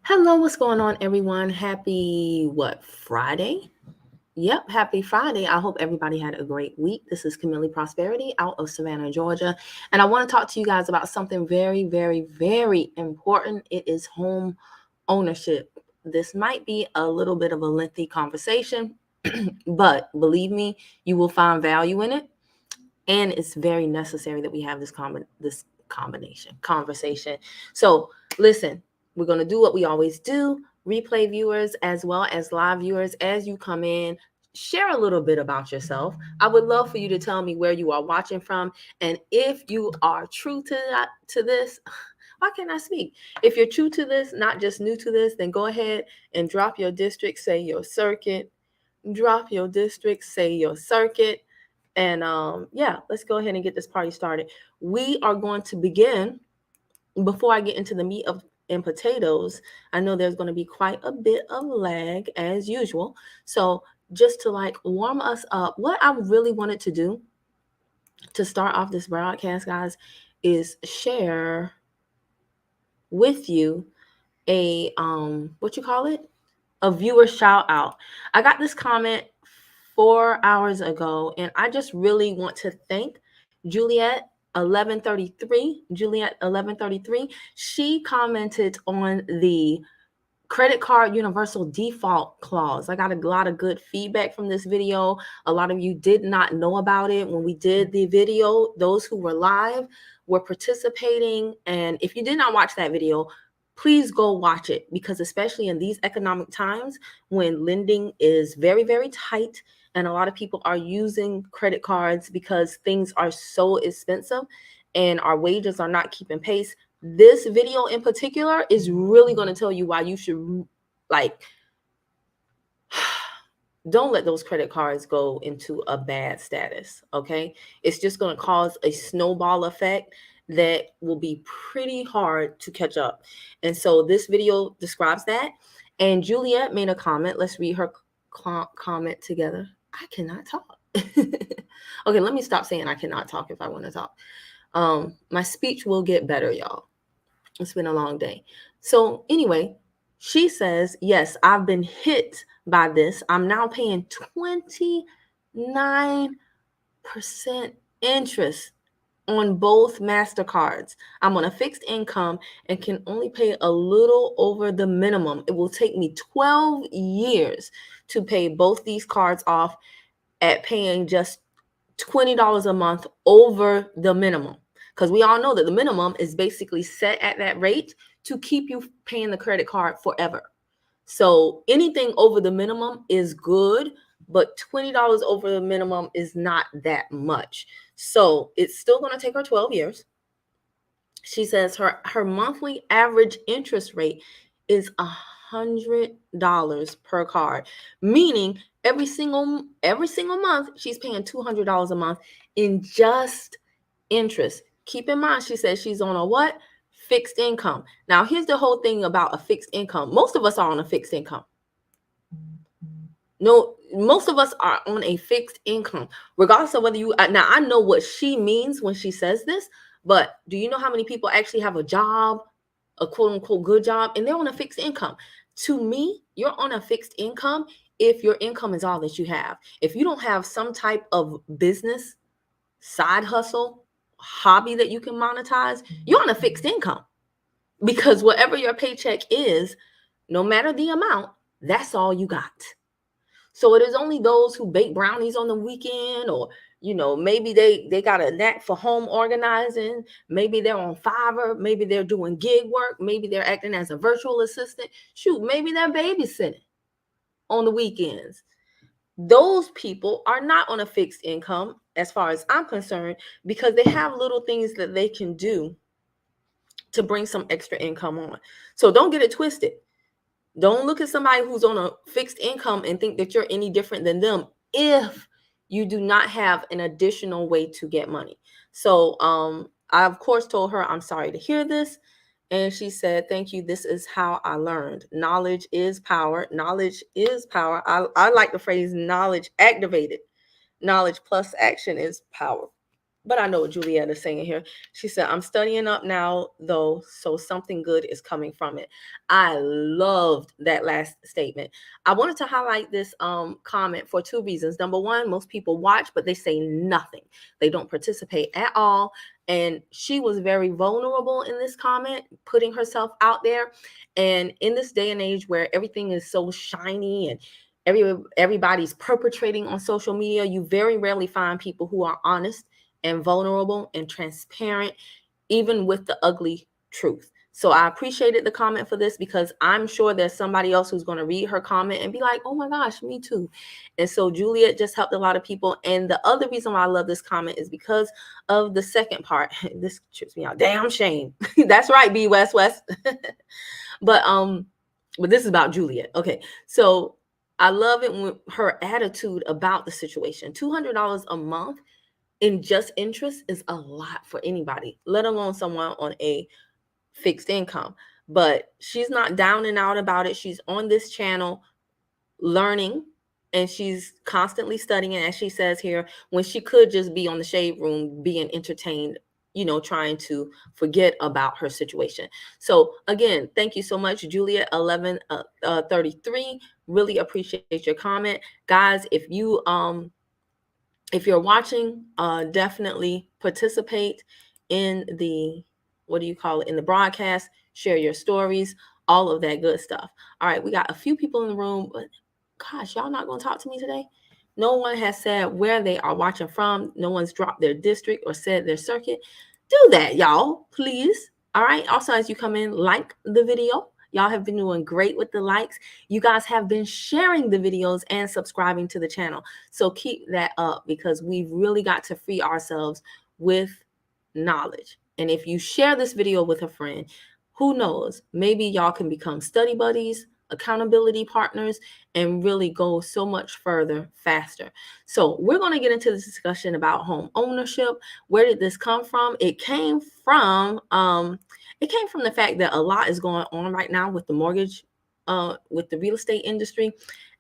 Hello, what's going on, everyone? Happy, Friday? Yep, happy Friday. I hope everybody had a great week. This is Camille Prosperity out of Savannah, Georgia. And I want to talk to you guys about something very, very, very important. It is home ownership. This might be a little bit of a lengthy conversation, but believe me, you will find value in it. And it's very necessary that we have this conversation. So listen, we're going to do what we always do. Replay viewers as well as live viewers, as you come in, share a little bit about yourself. I would love for you to tell me where you are watching from, and if you are true to this, why can't I speak? If you're true to this, not just new to this, then go ahead and drop your district, say your circuit. Drop your district, say your circuit. And yeah, let's go ahead and get this party started. We are going to begin. Before I get into the meat of and potatoes, I know there's going to be quite a bit of lag as usual. So just to like warm us up, what I really wanted to do to start off this broadcast, guys, is share with you a what you call it, a viewer shout out. I got this comment 4 hours ago, and I just really want to thank Juliet 1133. She commented on the credit card universal default clause. I got a lot of good feedback from this video. A lot of you did not know about it when we did the video. Those who were live were participating, and if you did not watch that video, please go watch it, because especially in these economic times when lending is very, very tight and a lot of people are using credit cards because things are so expensive and our wages are not keeping pace, this video in particular is really going to tell you why you should, like, don't let those credit cards go into a bad status. Okay, it's just going to cause a snowball effect that will be pretty hard to catch up. And so this video describes that. And Juliet made a comment. Let's read her comment together. I cannot talk. Okay, let me stop saying I cannot talk if I want to talk. My speech will get better, y'all. It's been a long day. So anyway, she says, yes, I've been hit by this. I'm now paying 29% interest on both MasterCards. I'm on a fixed income and can only pay a little over the minimum. It will take me 12 years to pay both these cards off at paying just $20 a month over the minimum. Because we all know that the minimum is basically set at that rate to keep you paying the credit card forever. So anything over the minimum is good, but $20 over the minimum is not that much. So it's still going to take her 12 years. She says her monthly average interest rate is $100 per card, meaning every single month she's paying $200 a month in just interest. Keep in mind, she says she's on a what? Fixed income. Now, here's the whole thing about a fixed income. Most of us are on a fixed income. No, most of us are on a fixed income, regardless of whether you. Now, I know what she means when she says this, but do you know how many people actually have a job, a quote unquote good job, and they're on a fixed income? To me, you're on a fixed income if your income is all that you have. If you don't have some type of business, side hustle, hobby that you can monetize, you're on a fixed income, because whatever your paycheck is, no matter the amount, that's all you got. So it is only those who bake brownies on the weekend, or maybe they got a knack for home organizing. Maybe they're on Fiverr. Maybe they're doing gig work. Maybe they're acting as a virtual assistant. Shoot, maybe they're babysitting on the weekends. Those people are not on a fixed income as far as I'm concerned, because they have little things that they can do to bring some extra income on. So don't get it twisted. Don't look at somebody who's on a fixed income and think that you're any different than them if you do not have an additional way to get money. So I, of course, told her, I'm sorry to hear this. And she said, thank you. This is how I learned. Knowledge is power. Knowledge is power. I like the phrase knowledge activated. Knowledge plus action is power. But I know what Juliet is saying here. She said, I'm studying up now, though, so something good is coming from it. I loved that last statement. I wanted to highlight this comment for two reasons. Number one, most people watch, but they say nothing. They don't participate at all. And she was very vulnerable in this comment, putting herself out there. And in this day and age where everything is so shiny and everybody's perpetrating on social media, you very rarely find people who are honest and vulnerable and transparent, even with the ugly truth. So I appreciated the comment for this, because I'm sure there's somebody else who's going to read her comment and be like, oh my gosh, me too. And so Juliet just helped a lot of people. And the other reason why I love this comment is because of the second part. This trips me out. Damn shame. That's right, B West West. But this is about Juliet. Okay. So I love it when her attitude about the situation. $200 a month in just interest is a lot for anybody, let alone someone on a fixed income. But she's not down and out about it. She's on this channel learning, and she's constantly studying. And as she says here, when she could just be on the shade room being entertained, trying to forget about her situation. So again, thank you so much, Julia 1133. Really appreciate your comment, guys. If you're watching, definitely participate in the, in the broadcast, share your stories, all of that good stuff. All right, we got a few people in the room, but gosh, y'all not going to talk to me today? No one has said where they are watching from. No one's dropped their district or said their circuit. Do that, y'all, please. All right. Also, as you come in, like the video. Y'all have been doing great with the likes. You guys have been sharing the videos and subscribing to the channel. So keep that up, because we've really got to free ourselves with knowledge. And if you share this video with a friend, who knows, maybe y'all can become study buddies, accountability partners, and really go so much further faster. So we're going to get into this discussion about home ownership. Where did this come from? It came from the fact that a lot is going on right now with the mortgage, with the real estate industry.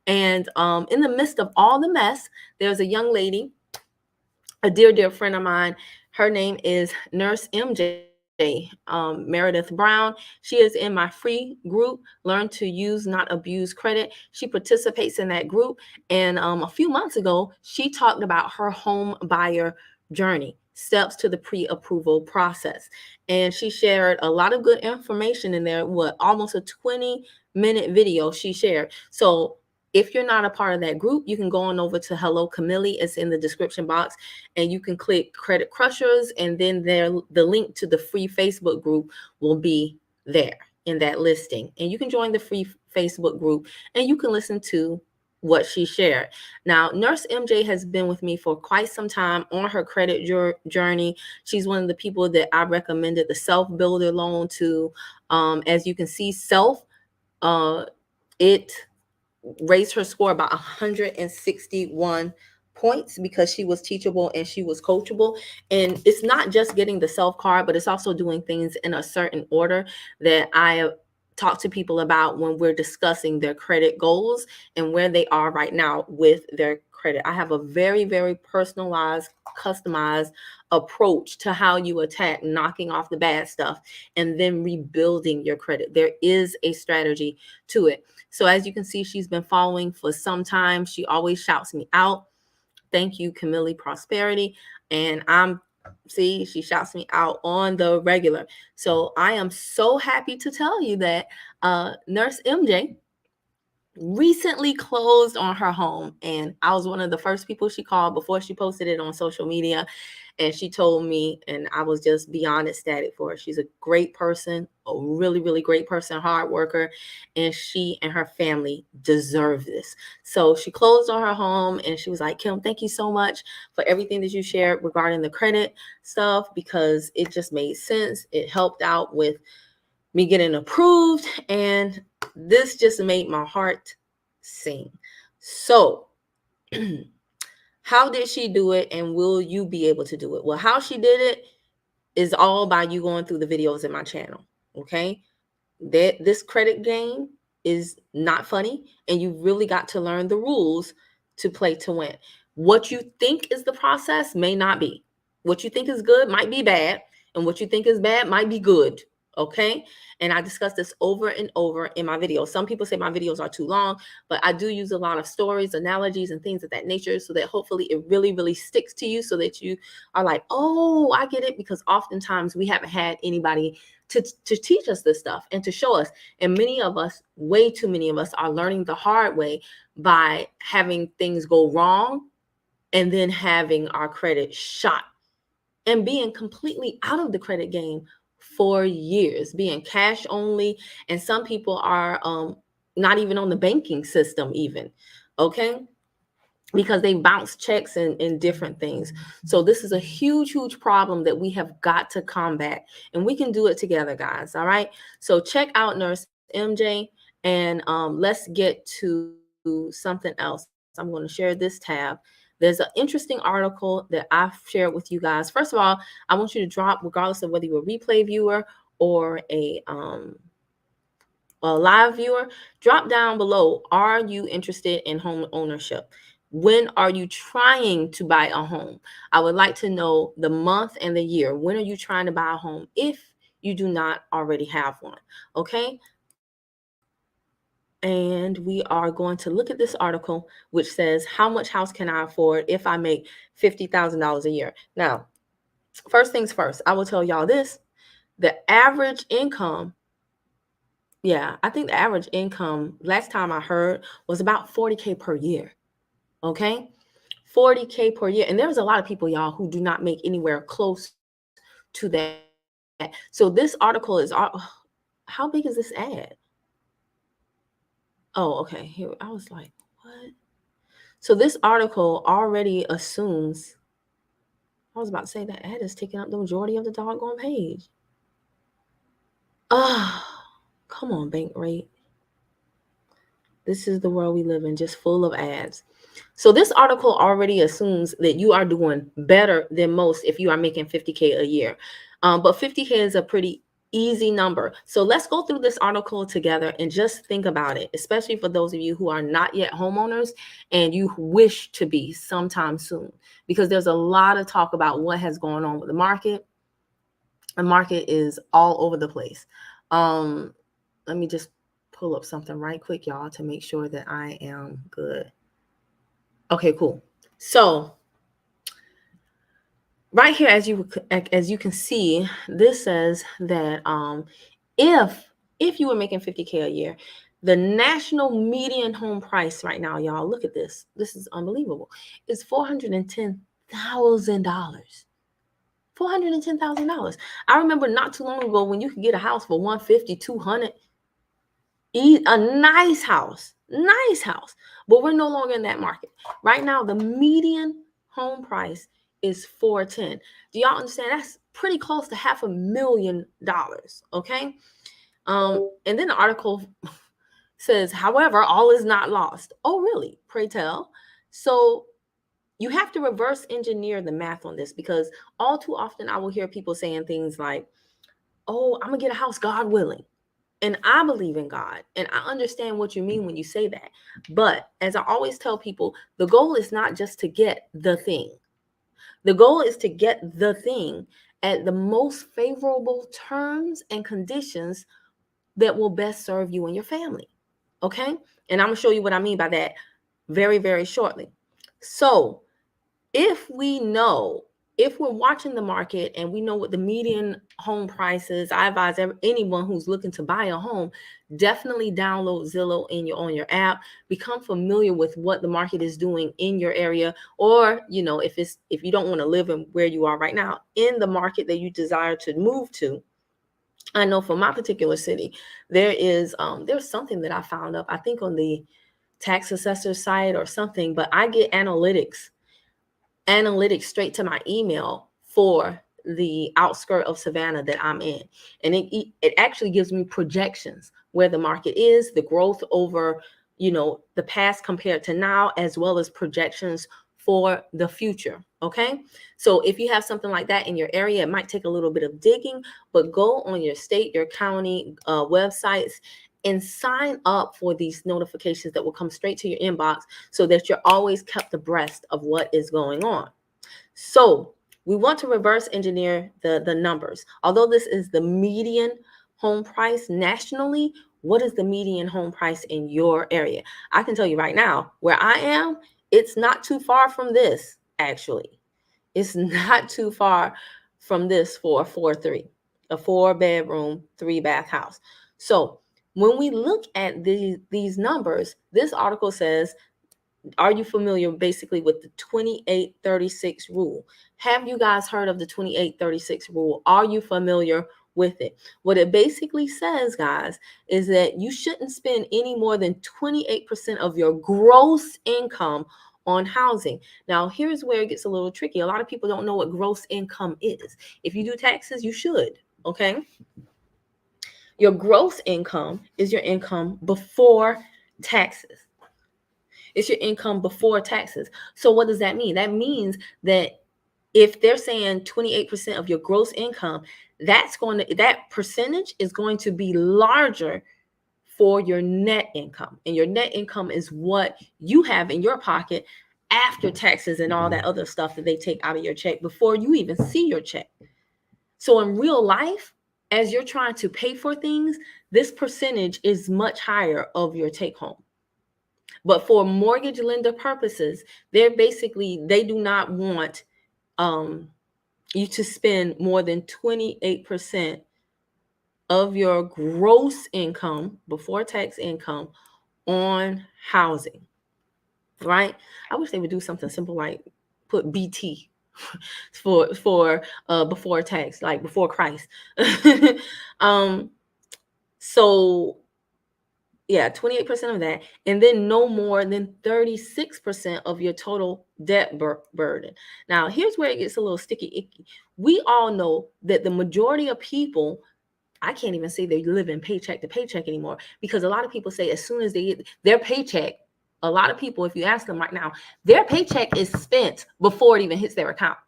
And in the midst of all the mess, there's a young lady, a dear friend of mine. Her name is Nurse MJ. Meredith Brown. She is in my free group, Learn to Use, Not Abuse Credit. She participates in that group. And a few months ago, she talked about her home buyer journey, steps to the pre-approval process. And she shared a lot of good information in there, almost a 20-minute video she shared. So if you're not a part of that group, you can go on over to Hello Camille. It's in the description box, and you can click Credit Crushers, and then the link to the free Facebook group will be there in that listing. And you can join the free Facebook group, and you can listen to what she shared. Now, Nurse MJ has been with me for quite some time on her credit journey. She's one of the people that I recommended the self-builder loan to. As you can see, it raised her score about 161 points, because she was teachable and she was coachable. And it's not just getting the self card, but it's also doing things in a certain order that I talk to people about when we're discussing their credit goals and where they are right now with their credit. I have a very personalized, customized approach to how you attack knocking off the bad stuff and then rebuilding your credit. There is a strategy to it. So as you can see, she's been following for some time. She always shouts me out. Thank you, Camille Prosperity. And she shouts me out on the regular. So I am so happy to tell you that Nurse MJ recently closed on her home. And I was one of the first people she called before she posted it on social media. And she told me, and I was just beyond ecstatic for her. She's a great person, a really great person, hard worker, and she and her family deserve this. So she closed on her home, and she was like, Kim, thank you so much for everything that you shared regarding the credit stuff, because it just made sense. It helped out with me getting approved, and this just made my heart sing. So how did she do it, and will you be able to do it? Well, how she did it is all by you going through the videos in my channel, okay? This credit game is not funny, and you really got to learn the rules to play to win. What you think is the process may not be. What you think is good might be bad, and what you think is bad might be good. Okay. And I discuss this over and over in my videos. Some people say my videos are too long, but I do use a lot of stories, analogies, and things of that nature so that hopefully it really, really sticks to you so that you are like, oh, I get it. Because oftentimes we haven't had anybody to teach us this stuff and to show us. And many of us, way too many of us, are learning the hard way by having things go wrong and then having our credit shot and being completely out of the credit game for years, being cash only. And some people are not even on the banking system even, okay? Because they bounce checks and different things. So this is a huge, huge problem that we have got to combat. And we can do it together, guys, all right? So check out Nurse MJ, and let's get to something else. I'm going to share this tab. There's an interesting article that I've shared with you guys. First of all, I want you to drop, regardless of whether you're a replay viewer or a live viewer, drop down below. Are you interested in home ownership? When are you trying to buy a home? I would like to know the month and the year. When are you trying to buy a home if you do not already have one? Okay. And we are going to look at this article, which says, how much house can I afford if I make $50,000 a year? Now, first things first, I will tell y'all this. The average income, I think the average income, last time I heard, was about $40K per year. Okay? $40K per year. And there's a lot of people, y'all, who do not make anywhere close to that. So this article is, how big is this ad? Oh, okay. Here, I was like, what? So this article already assumes, I was about to say that ad is taking up the majority of the doggone page. Come on, bank rate. This is the world we live in, just full of ads. So this article already assumes that you are doing better than most if you are making $50K a year. But $50K is a pretty easy number. So let's go through this article together and just think about it, especially for those of you who are not yet homeowners and you wish to be sometime soon, because there's a lot of talk about what has gone on with the market. The market is all over the place. Let me just pull up something right quick, y'all, to make sure that I am good. Okay, cool. So right here, as you can see, this says that if you were making $50K a year, the national median home price right now, y'all, look at this. This is unbelievable. It's $410,000. $410,000. I remember not too long ago when you could get a house for $150,000, $200,000. A nice house, but we're no longer in that market. Right now, the median home price is $410,000. Do y'all understand? That's pretty close to $500,000. Okay. And then the article says, however, all is not lost. Oh, really? Pray tell. So you have to reverse engineer the math on this, because all too often I will hear people saying things like, oh, I'm gonna get a house, God willing. And I believe in God, and I understand what you mean when you say that. But as I always tell people, the goal is not just to get the thing. The goal is to get the thing at the most favorable terms and conditions that will best serve you and your family. Okay? And I'm going to show you what I mean by that very, very shortly. So if we're watching the market and we know what the median home price is, I advise anyone who's looking to buy a home, definitely download Zillow on your app, become familiar with what the market is doing in your area, or if you don't want to live in where you are right now, in the market that you desire to move to. I know for my particular city, there's something that I found up, I think on the tax assessor site or something, but I get analytics straight to my email for the outskirt of Savannah that I'm in. And it actually gives me projections where the market is, the growth over, the past compared to now, as well as projections for the future. Okay. So if you have something like that in your area, it might take a little bit of digging, but go on your state, your county websites and sign up for these notifications that will come straight to your inbox so that you're always kept abreast of what is going on. So We want to reverse engineer the numbers. Although this is the median home price nationally, what is the median home price in your area? I can tell you right now, where I am, it's not too far from this, actually. It's not too far from this for a 4-3, a 4-bedroom, 3-bath house. So when we look at these numbers, this article says, are you familiar basically with the 28-36 rule? Have you guys heard of the 28-36 rule? Are you familiar with it? What it basically says, guys, is that you shouldn't spend any more than 28% of your gross income on housing. Now, here's where it gets a little tricky. A lot of people don't know what gross income is. If you do taxes, you should, okay? Your gross income is your income before taxes. It's your income before taxes. So what does that mean? That means that if they're saying 28% of your gross income, that percentage is going to be larger for your net income. And your net income is what you have in your pocket after taxes and all that other stuff that they take out of your check before you even see your check. So in real life, as you're trying to pay for things, this percentage is much higher of your take home. But for mortgage lender purposes, they do not want you to spend more than 28% of your gross income, before tax income, on housing, right? I wish they would do something simple like put BT for before tax, like before Christ. So yeah, 28% of that, and then no more than 36% of your total debt burden. Now, here's where it gets a little sticky icky. We all know that the majority of people, I can't even say they live in paycheck to paycheck anymore, because a lot of people say as soon as they get their paycheck, a lot of people, if you ask them right now, their paycheck is spent before it even hits their account.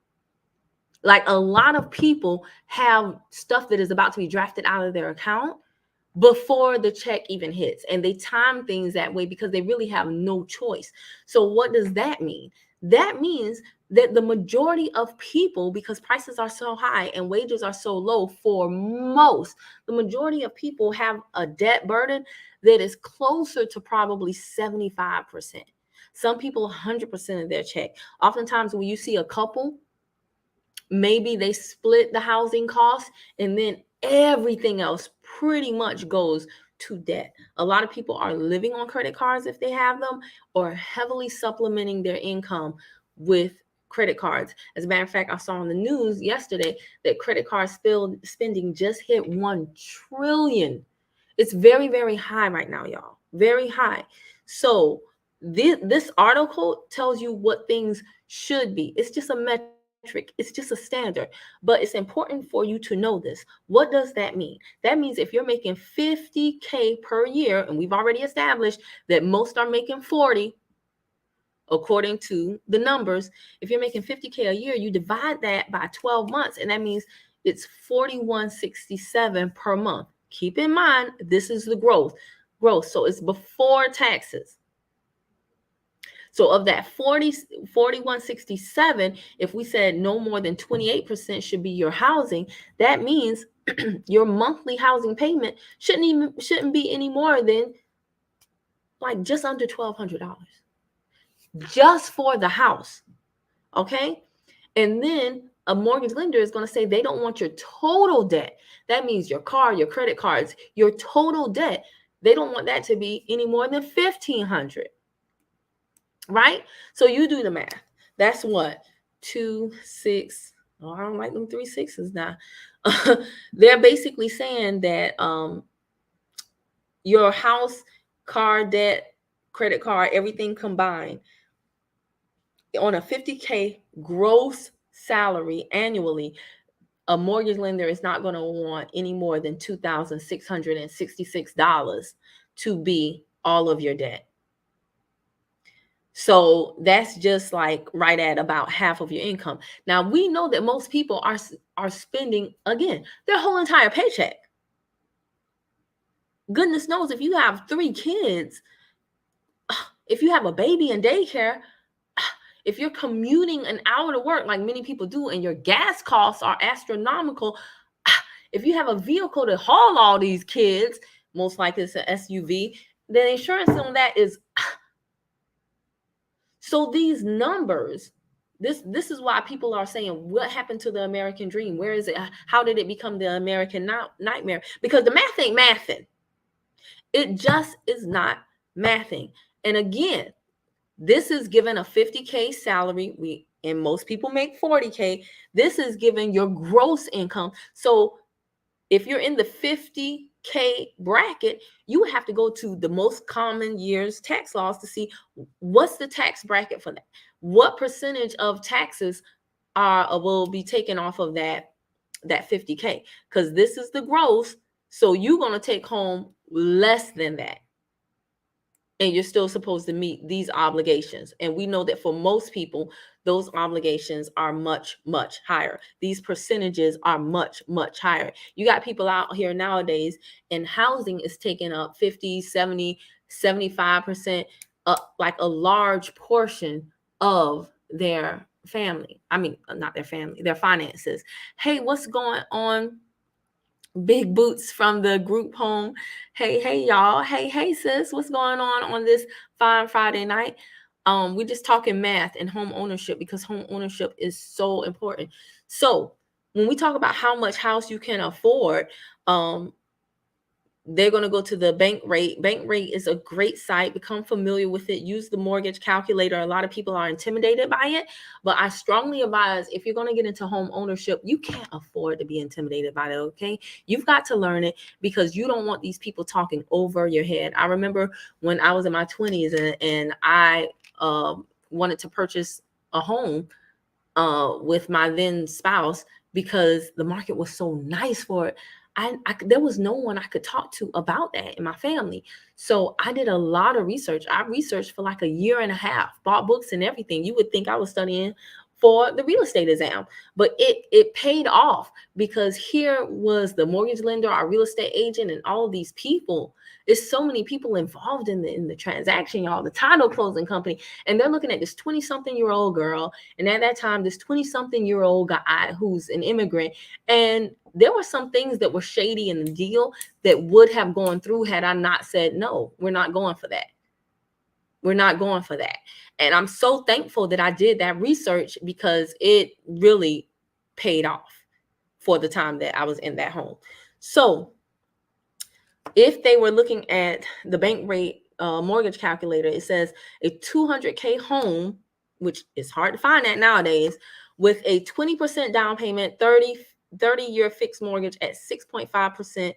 Like a lot of people have stuff that is about to be drafted out of their account before the check even hits, and they time things that way because they really have no choice. So what does that mean? That means that the majority of people, because prices are so high and wages are so low for most, the majority of people have a debt burden that is closer to probably 75%. Some people 100% of their check. Oftentimes when you see a couple, maybe they split the housing cost and then everything else pretty much goes to debt. A lot of people are living on credit cards if they have them, or heavily supplementing their income with credit cards. As a matter of fact, I saw on the news yesterday that credit card spending just hit 1 trillion. It's very, very high right now, y'all. Very high. So this article tells you what things should be. It's just a metric. It's just a standard, but it's important for you to know this. What does that mean? That means if you're making $50K per year, and we've already established that most are making 40, according to the numbers. If you're making $50K a year, you divide that by 12 months, and that means it's $41.67 per month. Keep in mind, this is the growth. So it's before taxes. So of that 41.67, if we said no more than 28% should be your housing, that means your monthly housing payment shouldn't be any more than like just under $1,200 just for the house. Okay. And then a mortgage lender is going to say they don't want your total debt. That means your car, your credit cards, your total debt. They don't want that to be any more than $1,500. Right? So you do the math. That's what? 2, 6. Oh, I don't like them 3 6s now. They're basically saying that your house, car debt, credit card, everything combined on a $50K gross salary annually, a mortgage lender is not going to want any more than $2,666 to be all of your debt. So that's just like right at about half of your income. Now, we know that most people are spending, again, their whole entire paycheck. Goodness knows, if you have 3 kids, if you have a baby in daycare, if you're commuting an hour to work, like many people do, and your gas costs are astronomical, if you have a vehicle to haul all these kids, most likely it's an SUV, the insurance on that is. So these numbers, this is why people are saying, what happened to the American dream? Where is it? How did it become the American nightmare? Because the math ain't mathing. It just is not mathing. And again, this is given a 50K salary. And most people make 40K. This is given your gross income. So if you're in the 50K bracket, you have to go to the most common year's tax laws to see what's the tax bracket for that. What percentage of taxes will be taken off of that 50K? Because this is the gross. So you're going to take home less than that. And you're still supposed to meet these obligations. And we know that for most people, those obligations are much, much higher. These percentages are much, much higher. You got people out here nowadays, and housing is taking up 50, 70, 75%, like a large portion of their family. I mean, not their family, their finances. Hey, what's going on? Big Boots from the group home. Hey, y'all. Hey, sis. What's going on this fine Friday night? We're just talking math and home ownership, because home ownership is so important. So when we talk about how much house you can afford, they're going to go to the bank rate. Bank rate is a great site. Become familiar with it. Use the mortgage calculator. A lot of people are intimidated by it, but I strongly advise, if you're going to get into home ownership, you can't afford to be intimidated by it, okay? You've got to learn it, because you don't want these people talking over your head. I remember when I was in my 20s and I wanted to purchase a home with my then spouse, because the market was so nice for it. There was no one I could talk to about that in my family. So I did a lot of research. I researched for like a year and a half, bought books and everything. You would think I was studying for the real estate exam, but it paid off, because here was the mortgage lender, our real estate agent, and all of these people. There's so many people involved in the transaction, y'all, the title closing company. And they're looking at this 20-something-year-old girl. And at that time, this 20-something-year-old guy who's an immigrant. And there were some things that were shady in the deal that would have gone through had I not said, no, we're not going for that. We're not going for that. And I'm so thankful that I did that research, because it really paid off for the time that I was in that home. So if they were looking at the bank rate mortgage calculator, it says a 200K home, which is hard to find that nowadays, with a 20% down payment, 30-year fixed mortgage at 6.5%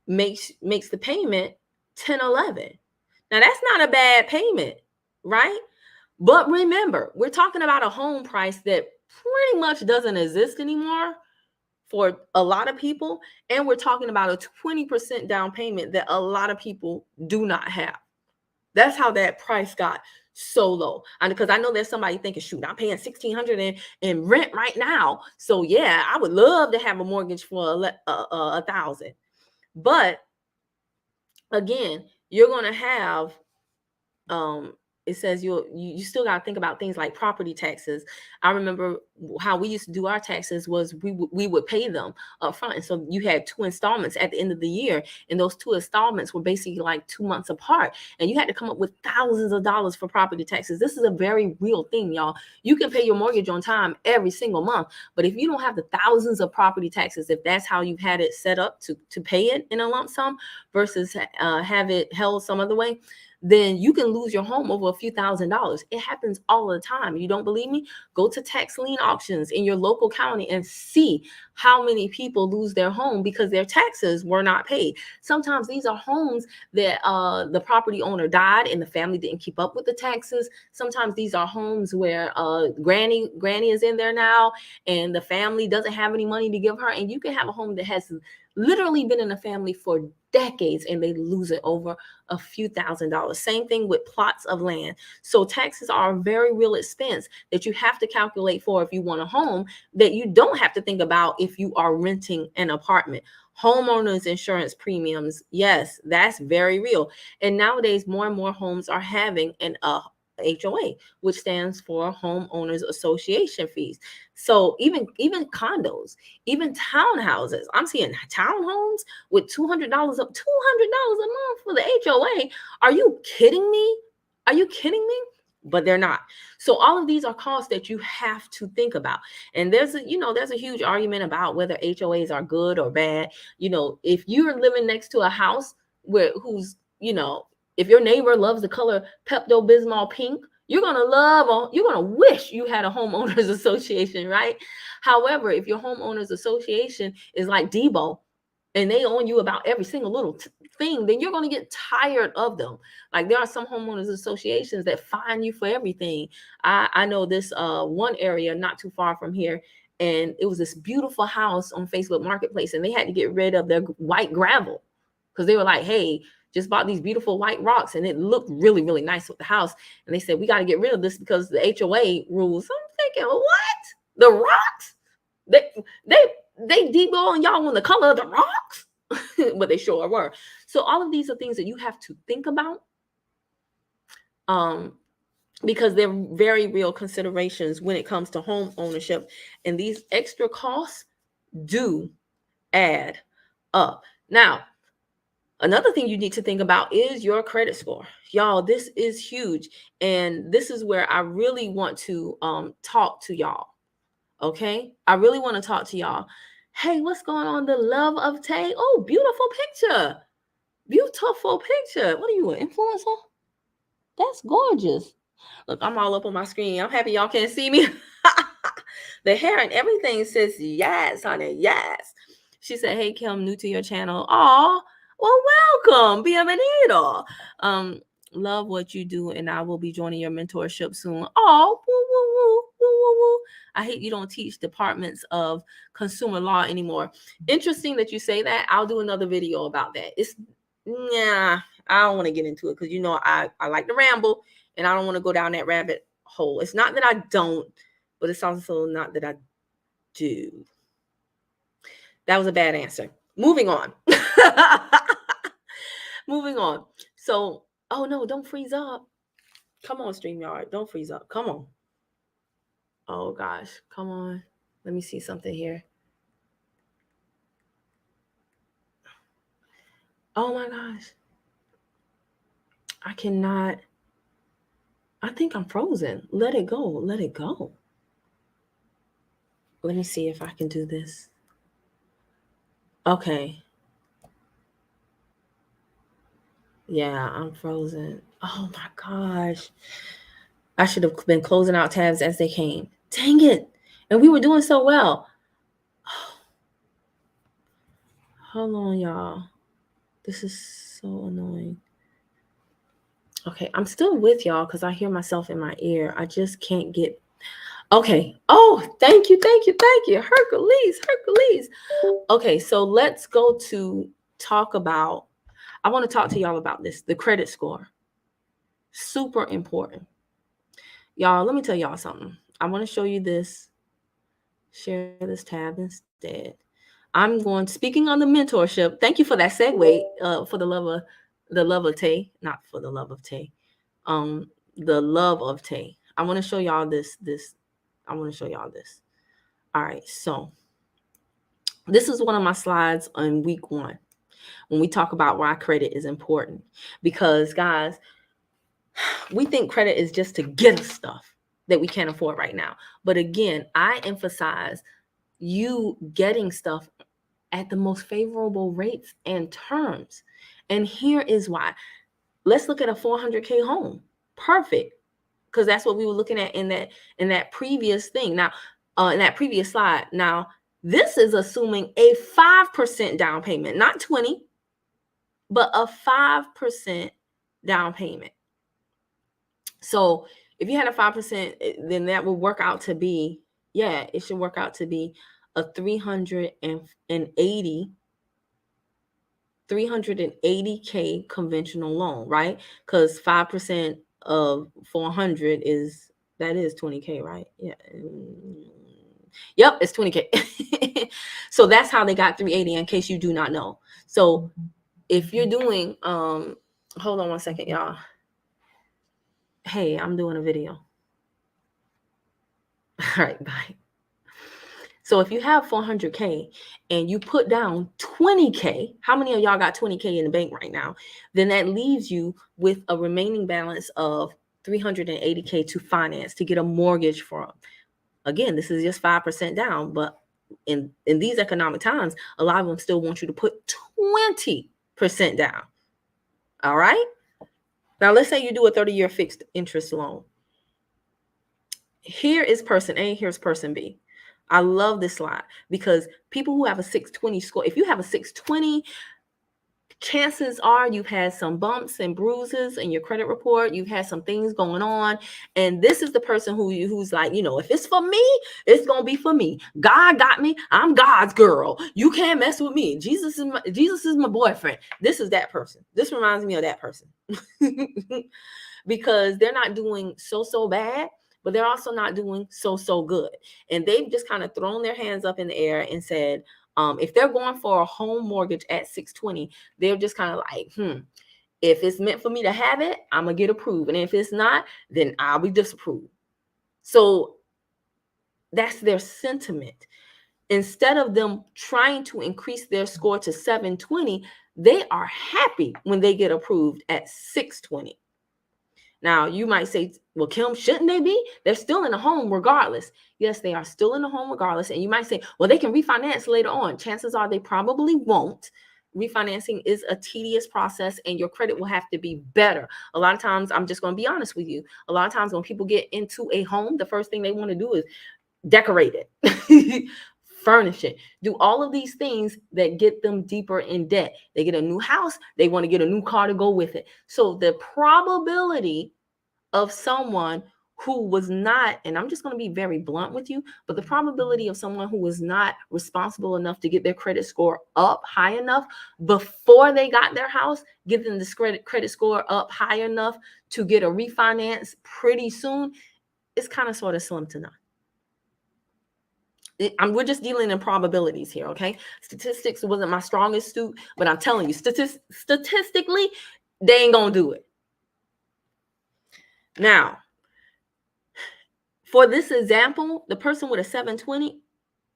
makes the payment $10,11. Now that's not a bad payment, right? But remember, we're talking about a home price that pretty much doesn't exist anymore for a lot of people. And we're talking about a 20% down payment that a lot of people do not have. That's how that price got so low. And because I know there's somebody thinking, shoot, I'm paying $1,600 in rent right now. So yeah, I would love to have a mortgage for $1,000. But again, you're going to have, it says you still got to think about things like property taxes. I remember how we used to do our taxes was we would pay them up front. And so you had 2 installments at the end of the year. And those 2 installments were basically like 2 months apart. And you had to come up with thousands of dollars for property taxes. This is a very real thing, y'all. You can pay your mortgage on time every single month. But if you don't have the thousands of property taxes, if that's how you've had it set up to pay it in a lump sum versus have it held some other way, then you can lose your home over a few $1,000s. It happens all the time. You don't believe me? Go to tax lien auctions in your local county and see how many people lose their home because their taxes were not paid. Sometimes these are homes that the property owner died and the family didn't keep up with the taxes. Sometimes these are homes where granny is in there now and the family doesn't have any money to give her. And you can have a home that has literally been in the family for decades and they lose it over a few $1,000s. Same thing with plots of land. So taxes are a very real expense that you have to calculate for if you want a home that you don't have to think about if you are renting an apartment. Homeowners insurance premiums, yes, that's very real. And nowadays more and more homes are having HOA, which stands for Homeowners Association fees. So even condos, even townhouses, I'm seeing townhomes with $200 up, $200 a month for the HOA. Are you kidding me? Are you kidding me? But they're not. So all of these are costs that you have to think about. And there's a huge argument about whether HOAs are good or bad. If you're living next to a house if your neighbor loves the color Pepto-Bismol pink, you're going to wish you had a homeowners association, right? However, if your homeowners association is like Debo and they own you about every single little thing, then you're going to get tired of them. Like there are some homeowners associations that fine you for everything. I know this one area not too far from here, and it was this beautiful house on Facebook Marketplace, and they had to get rid of their white gravel because they were like, hey, just bought these beautiful white rocks and it looked really, really nice with the house. And they said, we got to get rid of this because the HOA rules. I'm thinking, what? The rocks? They Debo on y'all on the color of the rocks? But they sure were. So all of these are things that you have to think about because they're very real considerations when it comes to home ownership. And these extra costs do add up. Now, another thing you need to think about is your credit score. Y'all, this is huge. And this is where I really want to talk to y'all. Okay? I really want to talk to y'all. Hey, what's going on? The love of Tay. Oh, beautiful picture. Beautiful picture. What are you, an influencer? That's gorgeous. Look, I'm all up on my screen. I'm happy y'all can't see me. The hair and everything says yes, honey. Yes. She said, hey, Kim, new to your channel. Aw. Well, welcome. Bienvenido. Love what you do, and I will be joining your mentorship soon. Oh, woo, woo, woo, woo, woo, woo. I hate you don't teach departments of consumer law anymore. Interesting that you say that. I'll do another video about that. I don't want to get into it because I like to ramble, and I don't want to go down that rabbit hole. It's not that I don't, but it's also not that I do. That was a bad answer. Moving on. Moving on. So, oh no, don't freeze up. Come on, StreamYard. Don't freeze up. Come on. Oh gosh, come on. Let me see something here. Oh my gosh. I cannot. I think I'm frozen. Let it go. Let it go. Let me see if I can do this. Okay. Yeah, I'm frozen. Oh my gosh. I should have been closing out tabs as they came. Dang it. And we were doing so well. Hold on, y'all. This is so annoying. Okay, I'm still with y'all because I hear myself in my ear. I just can't get... Okay. Oh, thank you. Hercules. Okay, so let's go to talk about... I want to talk to y'all about this, the credit score. Super important. Y'all, let me tell y'all something. I want to show you this. Share this tab instead. I'm going, speaking on the mentorship. Thank you for that segue, for the love of Tay, not for the love of Tay. The love of Tay. I want to show y'all this. I want to show y'all this. All right, so this is one of my slides on week 1 when we talk about why credit is important. Because guys, we think credit is just to get us stuff that we can't afford right now. But again, I emphasize you getting stuff at the most favorable rates and terms. And here is why. Let's look at a 400K home. Perfect. Because that's what we were looking at in that previous thing. Now, in that previous slide. Now, this is assuming a 5% down payment, not 20, but a 5% down payment. So if you had a 5%, then that would work out to be, it should work out to be a 380K conventional loan, right? Because 5% of 400 is 20K, right? Yeah. Yep, it's 20K. So that's how they got 380, in case you do not know. So if you're doing, hold on one second, y'all. Hey, I'm doing a video. All right, bye. So if you have 400K and you put down 20K, how many of y'all got 20K in the bank right now? Then that leaves you with a remaining balance of 380K to finance, to get a mortgage from. Again, this is just 5% down, but in these economic times, a lot of them still want you to put 20% down. All right. Now let's say you do a 30-year fixed interest loan. Here is person A, here's person B. I love this slide because people who have a 620 score, if you have a 620, chances are you've had some bumps and bruises in your credit report. You've had some things going on. And this is the person who's like, if it's for me, it's going to be for me. God got me. I'm God's girl. You can't mess with me. Jesus is my boyfriend. This is that person. This reminds me of that person. Because they're not doing so bad, but they're also not doing so good. And they've just kind of thrown their hands up in the air and said, if they're going for a home mortgage at 620, they're just kind of like, if it's meant for me to have it, I'm going to get approved. And if it's not, then I'll be disapproved. So that's their sentiment. Instead of them trying to increase their score to 720, they are happy when they get approved at 620. Now, you might say, well, Kim, shouldn't they be? They're still in the home regardless. Yes, they are still in the home regardless. And you might say, well, they can refinance later on. Chances are they probably won't. Refinancing is a tedious process and your credit will have to be better. A lot of times, I'm just going to be honest with you. A lot of times when people get into a home, the first thing they want to do is decorate it, furnish it, do all of these things that get them deeper in debt. They get a new house. They want to get a new car to go with it. So the probability of someone who was not, and I'm just going to be very blunt with you, but the probability of someone who was not responsible enough to get their credit score up high enough before they got their house, getting this credit score up high enough to get a refinance pretty soon, is kind of sort of slim to none. We're just dealing in probabilities here, okay? Statistics wasn't my strongest suit, but I'm telling you, statistically, they ain't gonna do it. Now, for this example, the person with a 720,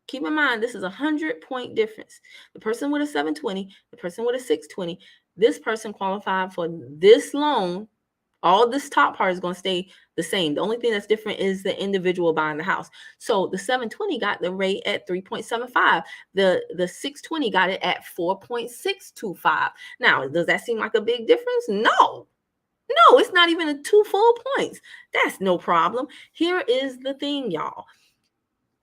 keep in mind, this is a 100-point difference. The person with a 720, the person with a 620, this person qualified for this loan. All this top part is going to stay the same. The only thing that's different is the individual buying the house. So the 720 got the rate at 3.75. The 620 got it at 4.625. Now, does that seem like a big difference? No, it's not even 2 full points. That's no problem. Here is the thing, y'all.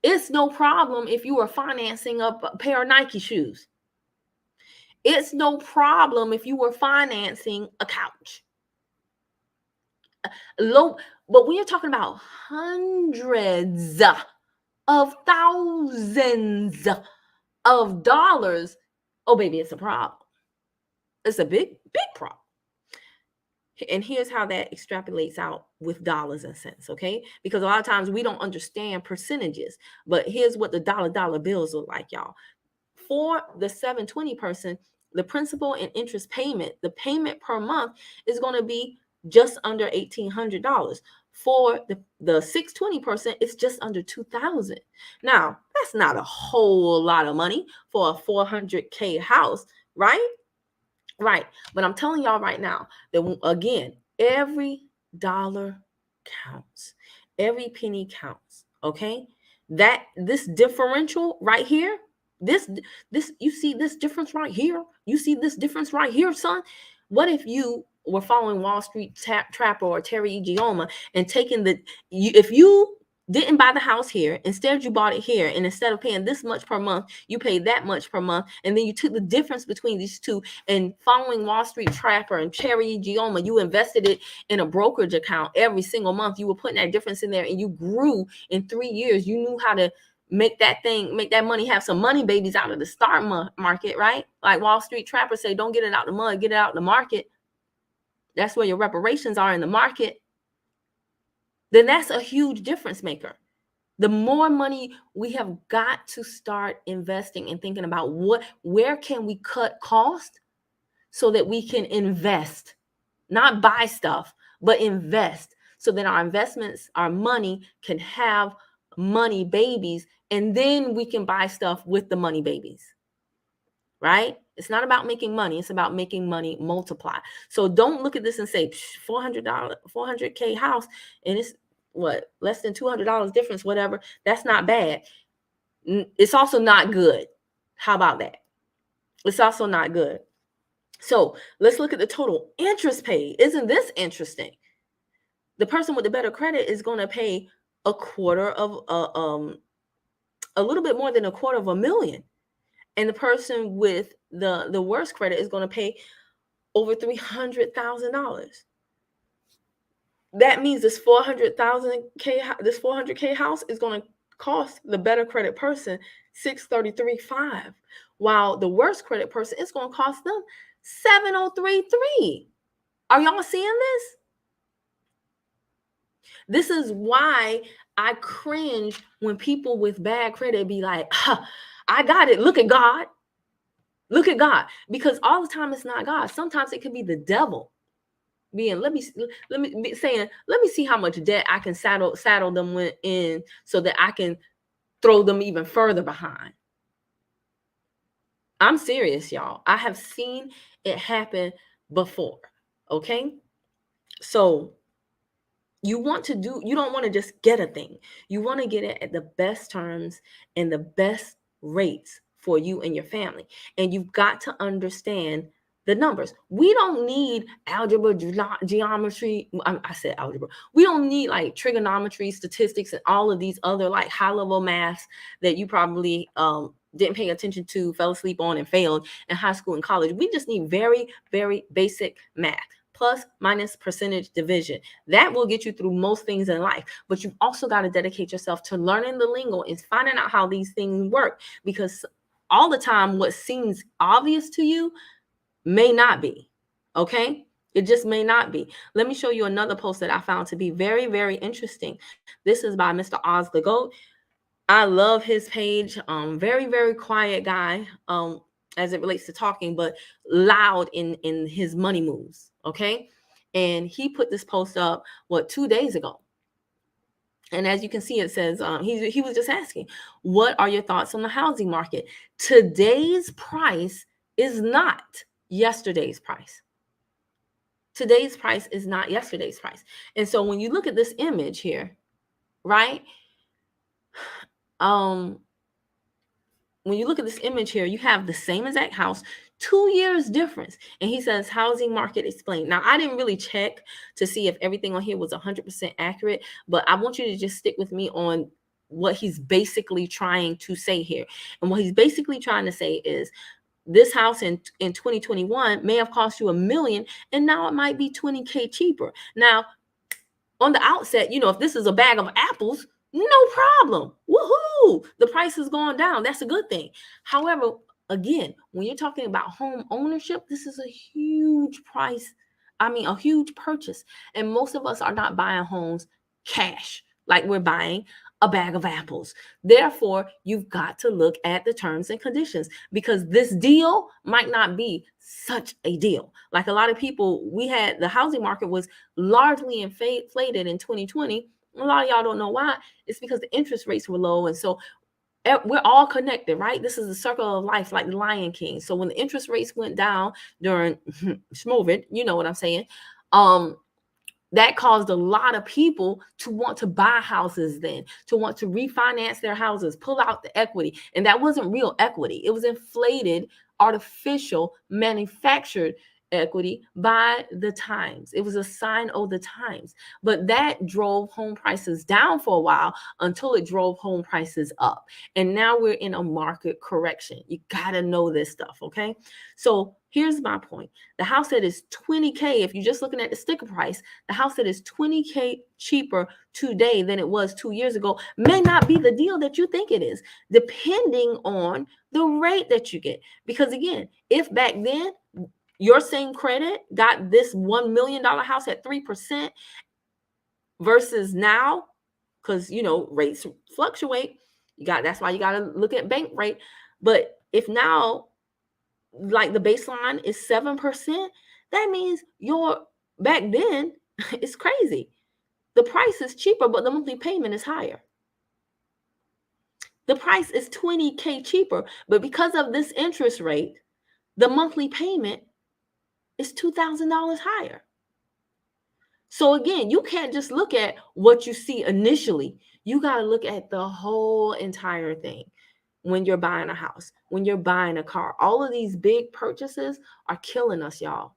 It's no problem if you are financing up a pair of Nike shoes. It's no problem if you were financing a couch. Low, but when you're talking about hundreds of thousands of dollars, oh baby, it's a problem. It's a big problem. And here's how that extrapolates out with dollars and cents, okay? Because a lot of times we don't understand percentages, but here's what the dollar bills look like, y'all. For the 720 person, the principal and interest payment, the payment per month is going to be just under $1,800. For the 620 person, it's just under $2,000. Now, that's not a whole lot of money for a 400K house, right? Right. But I'm telling y'all right now that, again, every dollar counts. Every penny counts. Okay. This differential right here, this, you see this difference right here? You see this difference right here, son? What if you were following Wall Street Trapper or Terry Gioma and taking if you didn't buy the house here, instead you bought it here, and instead of paying this much per month, you paid that much per month, and then you took the difference between these two and following Wall Street Trapper and Terry Gioma, you invested it in a brokerage account every single month. You were putting that difference in there, and you grew in 3 years. You knew how to make that money, have some money babies out of the stock market, right? Like Wall Street Trapper say, don't get it out the mud, get it out the market. That's where your reparations are, in the market. Then that's a huge difference maker. The more money we have got to start investing and thinking about where can we cut cost so that we can invest, not buy stuff, but invest so that our investments, our money can have money babies, and then we can buy stuff with the money babies, right? It's not about making money. It's about making money multiply. So don't look at this and say $400K house, and it's what, less than $200 difference, whatever. That's not bad. It's also not good. How about that? It's also not good. So let's look at the total interest paid. Isn't this interesting? The person with the better credit is going to pay a little bit more than $250,000. And the person with the worst credit is going to pay over $300,000. That means this 400K house is going to cost the better credit person $633,500, while the worst credit person is going to cost them $703,300. Are y'all seeing this? This is why I cringe when people with bad credit be like, I got it. Look at God. Look at God. Because all the time it's not God. Sometimes it could be the devil being, let me see how much debt I can saddle them in so that I can throw them even further behind. I'm serious, y'all. I have seen it happen before. Okay. So you don't want to just get a thing. You want to get it at the best terms and the best rates for you and your family. And you've got to understand the numbers. We don't need algebra, geometry. I said algebra. We don't need like trigonometry, statistics, and all of these other like high level maths that you probably didn't pay attention to, fell asleep on, and failed in high school and college. We just need very, very basic math. Plus, minus, percentage, division. That will get you through most things in life. But you've also got to dedicate yourself to learning the lingo and finding out how these things work. Because all the time, what seems obvious to you may not be. Okay? It just may not be. Let me show you another post that I found to be very, very interesting. This is by Mr. Oz the Goat. I love his page. Very, very quiet guy. As it relates to talking, but loud in his money moves. Okay. And he put this post up, 2 days ago. And as you can see, it says, he was just asking, what are your thoughts on the housing market? Today's price is not yesterday's price. Today's price is not yesterday's price. And so when you look at this image here, right? When you look at this image here, you have the same exact house, 2 years difference. And he says, housing market explained. Now, I didn't really check to see if everything on here was 100% accurate, but I want you to just stick with me on what he's basically trying to say here. And what he's basically trying to say is, this house in 2021 may have cost you $1 million, and now it might be $20K cheaper. Now, on the outset, if this is a bag of apples, no problem. Woohoo! The price has gone down. That's a good thing. However, again, when you're talking about home ownership, this is a huge price. A huge purchase. And most of us are not buying homes cash like we're buying a bag of apples. Therefore, you've got to look at the terms and conditions, because this deal might not be such a deal. Like a lot of people, the housing market was largely inflated in 2020. A lot of y'all don't know why. It's because the interest rates were low. And so we're all connected, right? This is the circle of life, like the Lion King. So when the interest rates went down during COVID, you know what I'm saying? That caused a lot of people to want to buy houses then, to want to refinance their houses, pull out the equity. And that wasn't real equity. It was inflated, artificial, manufactured equity by the times. It was a sign of the times. But that drove home prices down for a while until it drove home prices up. And now we're in a market correction. You got to know this stuff, okay? So here's my point. The house that is $20K, if you're just looking at the sticker price, the house that is $20K cheaper today than it was 2 years ago may not be the deal that you think it is, depending on the rate that you get. Because again, if back then your same credit got this $1 million house at 3% versus now, because rates fluctuate, that's why you got to look at bank rate. But if now, like, the baseline is 7%, that means your back then it's crazy. The price is cheaper, but the monthly payment is higher. The price is $20K cheaper, but because of this interest rate, the monthly payment is $2,000 higher. So again, you can't just look at what you see initially. You got to look at the whole entire thing. When you're buying a house, when you're buying a car, all of these big purchases are killing us, y'all,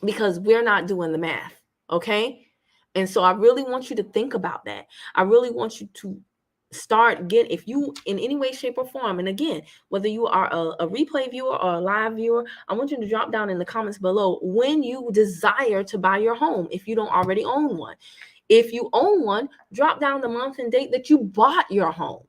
because we're not doing the math. Okay. And so I really want you to think about that. I really want you to if you in any way, shape, or form, and again, whether you are a replay viewer or a live viewer, I want you to drop down in the comments below when you desire to buy your home if you don't already own one. If you own one, drop down the month and date that you bought your home.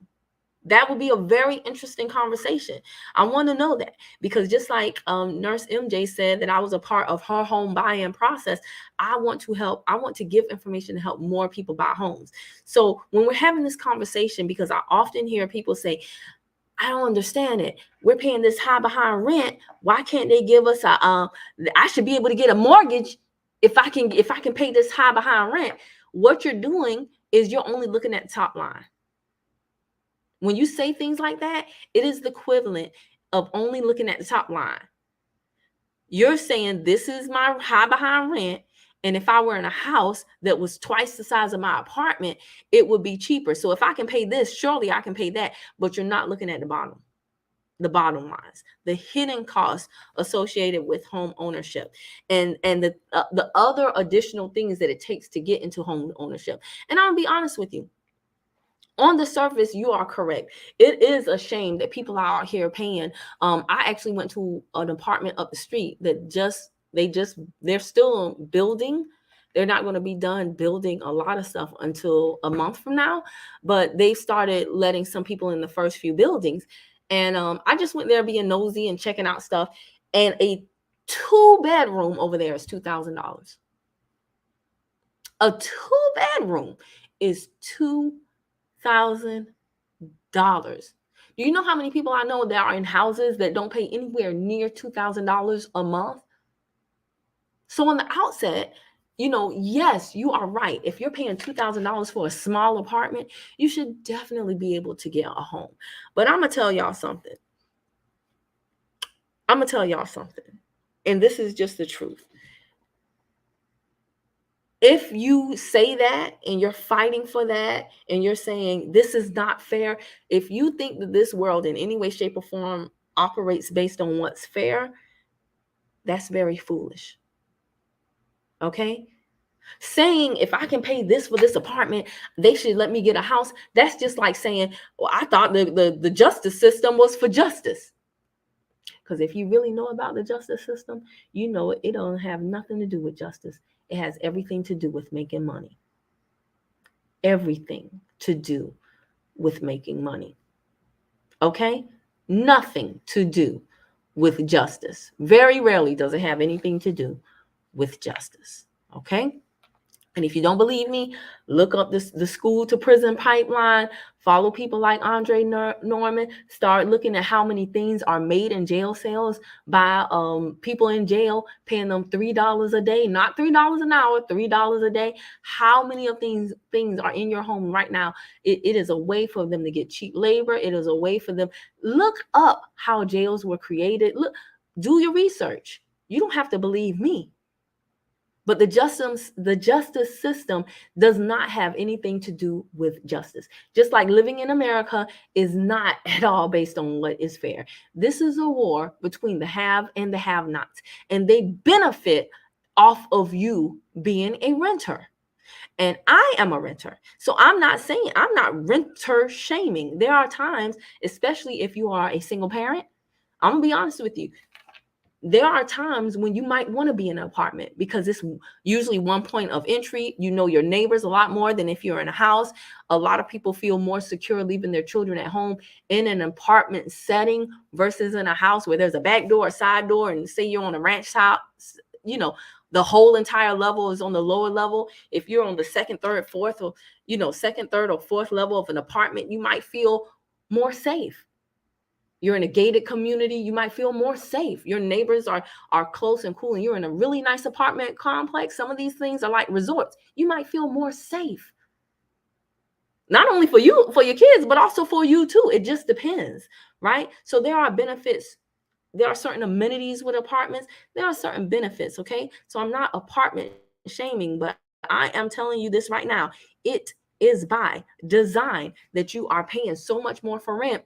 That would be a very interesting conversation. I want to know that, because just like Nurse MJ said that I was a part of her home buying process, I want to help. I want to give information to help more people buy homes. So when we're having this conversation, because I often hear people say, I don't understand it. We're paying this high behind rent. Why can't they give us I should be able to get a mortgage if I can pay this high behind rent. What you're doing is you're only looking at the top line. When you say things like that, it is the equivalent of only looking at the top line. You're saying this is my high behind rent, and if I were in a house that was twice the size of my apartment, it would be cheaper. So if I can pay this, surely I can pay that. But you're not looking at the bottom lines, the hidden costs associated with home ownership, and the other additional things that it takes to get into home ownership. And I'll be honest with you. On the surface, you are correct. It is a shame that people are out here paying. I actually went to an apartment up the street that they're still building. They're not going to be done building a lot of stuff until a month from now, but they started letting some people in the first few buildings. And I just went there being nosy and checking out stuff. And a 2-bedroom over there is $2,000. A 2-bedroom is $2,000. Do you know how many people I know that are in houses that don't pay anywhere near $2,000 a month? So on the outset, yes, you are right. If you're paying $2,000 for a small apartment, you should definitely be able to get a home. But I'm going to tell y'all something. And this is just the truth. If you say that and you're fighting for that and you're saying this is not fair, if you think that this world in any way, shape, or form operates based on what's fair, that's very foolish. Okay? Saying if I can pay this for this apartment, they should let me get a house. That's just like saying, well, I thought the justice system was for justice. Because if you really know about the justice system, you know it don't have nothing to do with justice. It has everything to do with making money. Everything to do with making money. Okay? Nothing to do with justice. Very rarely does it have anything to do with justice. Okay? And if you don't believe me, look up the school to prison pipeline. Follow people like Andre Norman. Start looking at how many things are made in jail cells by people in jail, paying them $3 a day, not $3 an hour, $3 a day. How many of these things are in your home right now? It is a way for them to get cheap labor. It is a way for them. Look up how jails were created. Look, do your research. You don't have to believe me. But the justice system does not have anything to do with justice. Just like living in America is not at all based on what is fair. This is a war between the have and the have-nots, and they benefit off of you being a renter. And I am a renter. So I'm not renter shaming. There are times, especially if you are a single parent, I'm gonna be honest with you. There are times when you might want to be in an apartment because it's usually one point of entry. You know your neighbors a lot more than if you're in a house. A lot of people feel more secure leaving their children at home in an apartment setting versus in a house where there's a back door, a side door, and say you're on a ranch house, the whole entire level is on the lower level. If you're on the second, third, fourth, or second, third, or fourth level of an apartment, you might feel more safe. You're in a gated community, you might feel more safe. Your neighbors are close and cool, and you're in a really nice apartment complex. Some of these things are like resorts. You might feel more safe. Not only for you, for your kids, but also for you too. It just depends, right? So there are benefits. There are certain amenities with apartments. There are certain benefits, okay? So I'm not apartment shaming, but I am telling you this right now. It is by design that you are paying so much more for rent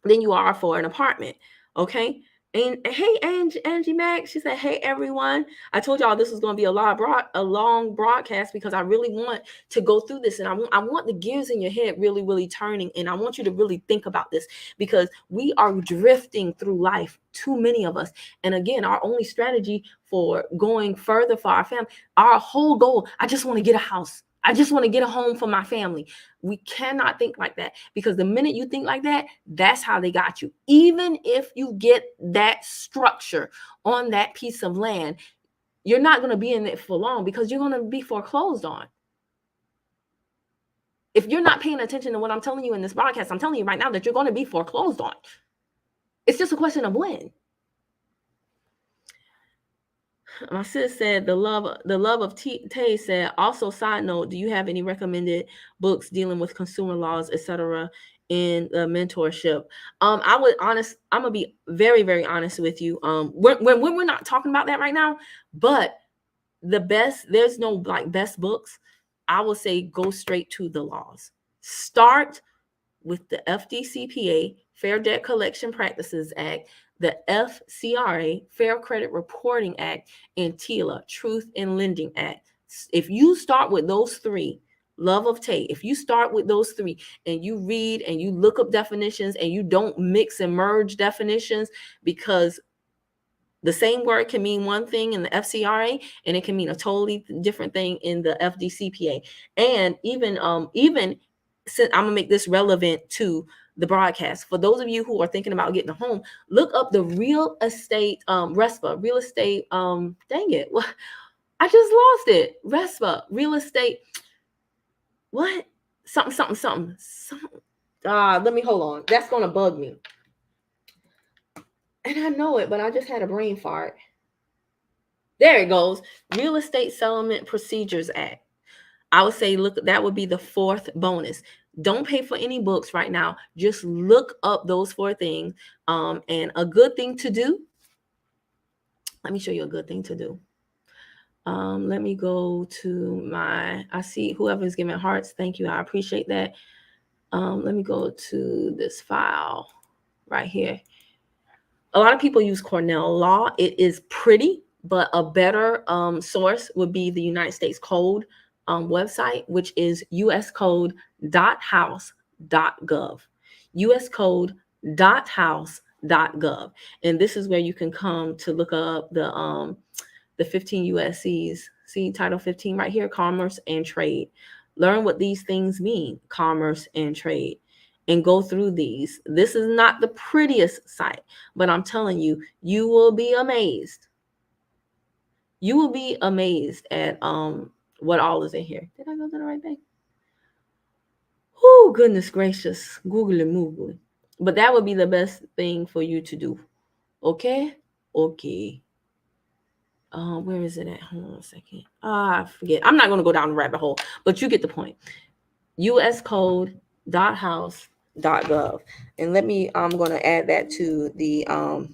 than you are for an apartment. Okay. And hey, Angie Mac, she said, hey, everyone. I told y'all this was going to be a long broadcast because I really want to go through this. And I want the gears in your head really, really turning. And I want you to really think about this because we are drifting through life, too many of us. And again, our only strategy for going further for our family, our whole goal, I just want to get a house. I just want to get a home for my family. We cannot think like that because the minute you think like that, that's how they got you. Even if you get that structure on that piece of land, you're not going to be in it for long because you're going to be foreclosed on. If you're not paying attention to what I'm telling you in this broadcast, I'm telling you right now that you're going to be foreclosed on. It's just a question of when. My sis said the love of Tay said, also side note, do you have any recommended books dealing with consumer laws, etc. in the mentorship? I'm gonna be very, very honest with you. When we're not talking about that right now, but there's no like best books. I will say go straight to the laws. Start with the FDCPA, Fair Debt Collection Practices Act, the FCRA, Fair Credit Reporting Act, and TILA, Truth in Lending Act. If you start with those three, love of Tate, if you start with those three and you read and you look up definitions and you don't mix and merge definitions, because the same word can mean one thing in the FCRA and it can mean a totally different thing in the FDCPA. And even since I'm gonna make this relevant to the broadcast, for those of you who are thinking about getting a home, look up the real estate RESPA, real estate dang it, well, I just lost it. RESPA, real estate, what? Something. Let me hold on. That's gonna bug me. And I know it, but I just had a brain fart. There it goes. Real Estate Settlement Procedures Act. I would say, look, that would be the fourth bonus. Don't pay for any books right now. Just look up those four things. And a good thing to do. Let me show you a good thing to do. Let me go to I see whoever's giving hearts. Thank you. I appreciate that. Let me go to this file right here. A lot of people use Cornell Law. It is pretty, but a better source would be the United States Code website, which is uscode.house.gov. uscode.house.gov. And this is where you can come to look up the 15 USCs. See Title 15 right here, Commerce and Trade. Learn what these things mean, commerce and trade, and go through these. This is not the prettiest site, but I'm telling you, you will be amazed. You will be amazed at what all is in here. Did I go to the right thing? Oh, goodness gracious. Googly moogly. But that would be the best thing for you to do. Okay? Okay. Where is it at? Hold on a second. I forget. I'm not going to go down the rabbit hole, but you get the point. uscode.house.gov. And I'm going to add that to the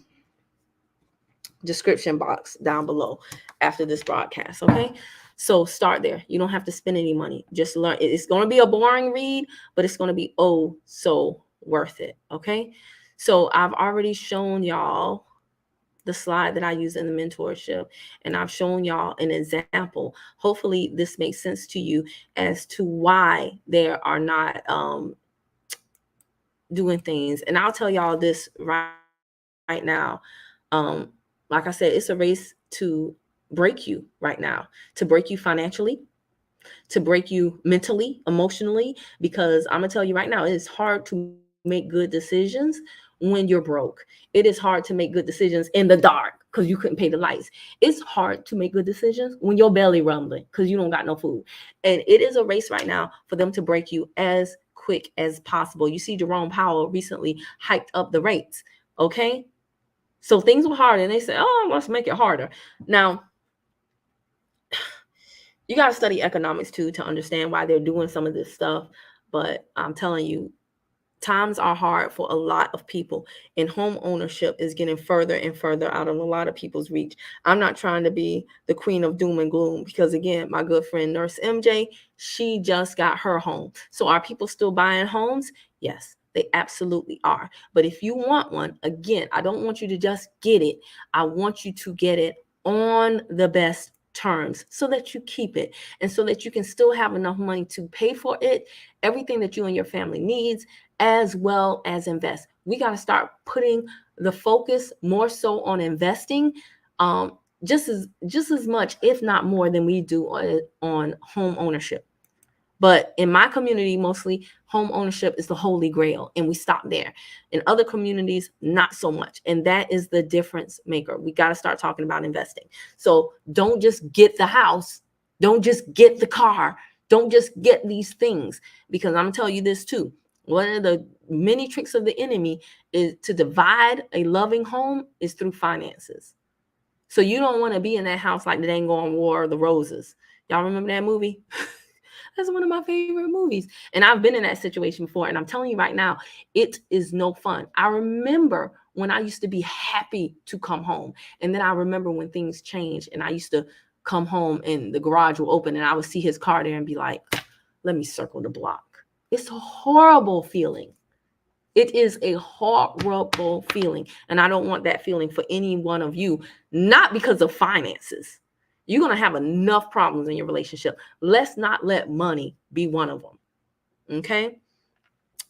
description box down below after this broadcast. Okay. So start there. You don't have to spend any money. Just learn. It's going to be a boring read, but it's going to be oh so worth it. Okay. So I've already shown y'all the slide that I use in the mentorship, and I've shown y'all an example. Hopefully this makes sense to you as to why there are not doing things. And I'll tell y'all this right now. Like I said, it's a race to break you right now, to break you financially, to break you mentally, emotionally, because I'm gonna tell you right now, it is hard to make good decisions when you're broke. It is hard to make good decisions in the dark because you couldn't pay the lights. It's hard to make good decisions when your belly rumbling because you don't got no food. And it is a race right now for them to break you as quick as possible. You see, Jerome Powell recently hiked up the rates. Okay. So things were hard and they said, oh, let's make it harder. Now, you got to study economics too to understand why they're doing some of this stuff. But I'm telling you, times are hard for a lot of people, and home ownership is getting further and further out of a lot of people's reach. I'm not trying to be the queen of doom and gloom because, again, my good friend Nurse MJ, she just got her home. So are people still buying homes? Yes, they absolutely are. But if you want one, again, I don't want you to just get it. I want you to get it on the best terms so that you keep it and so that you can still have enough money to pay for it, everything that you and your family needs, as well as invest. We got to start putting the focus more so on investing, just as much, if not more, than we do on home ownership. But in my community, mostly home ownership is the holy grail, and we stop there. In other communities, not so much. And that is the difference maker. We got to start talking about investing. So don't just get the house. Don't just get the car. Don't just get these things, because I'm going to tell you this too. One of the many tricks of the enemy is to divide a loving home is through finances. So you don't want to be in that house like the dang on War of the Roses. Y'all remember that movie? That's one of my favorite movies. And I've been in that situation before. And I'm telling you right now, it is no fun. I remember when I used to be happy to come home. And then I remember when things changed and I used to come home and the garage will open and I would see his car there and be like, let me circle the block. It's a horrible feeling. It is a horrible feeling. And I don't want that feeling for any one of you, not because of finances. You're going to have enough problems in your relationship. Let's not let money be one of them. Okay.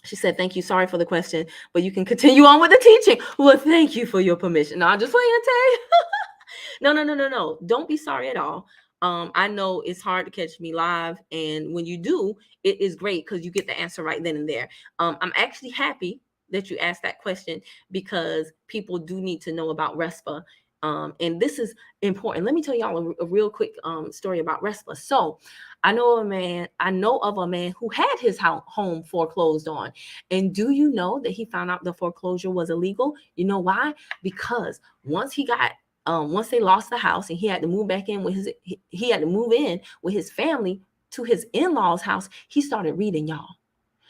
She said, thank you. Sorry for the question, but you can continue on with the teaching. Well, thank you for your permission. No, I'm just playing, Tay. No. Don't be sorry at all. I know it's hard to catch me live. And when you do, it is great because you get the answer right then and there. I'm actually happy that you asked that question because people do need to know about RESPA. And this is important. Let me tell y'all a real quick story about RESPA. So I know of a man who had his home foreclosed on. And do you know that he found out the foreclosure was illegal? You know why? Because once they lost the house and he had to move back in with his family to his in-laws' house, he started reading, y'all.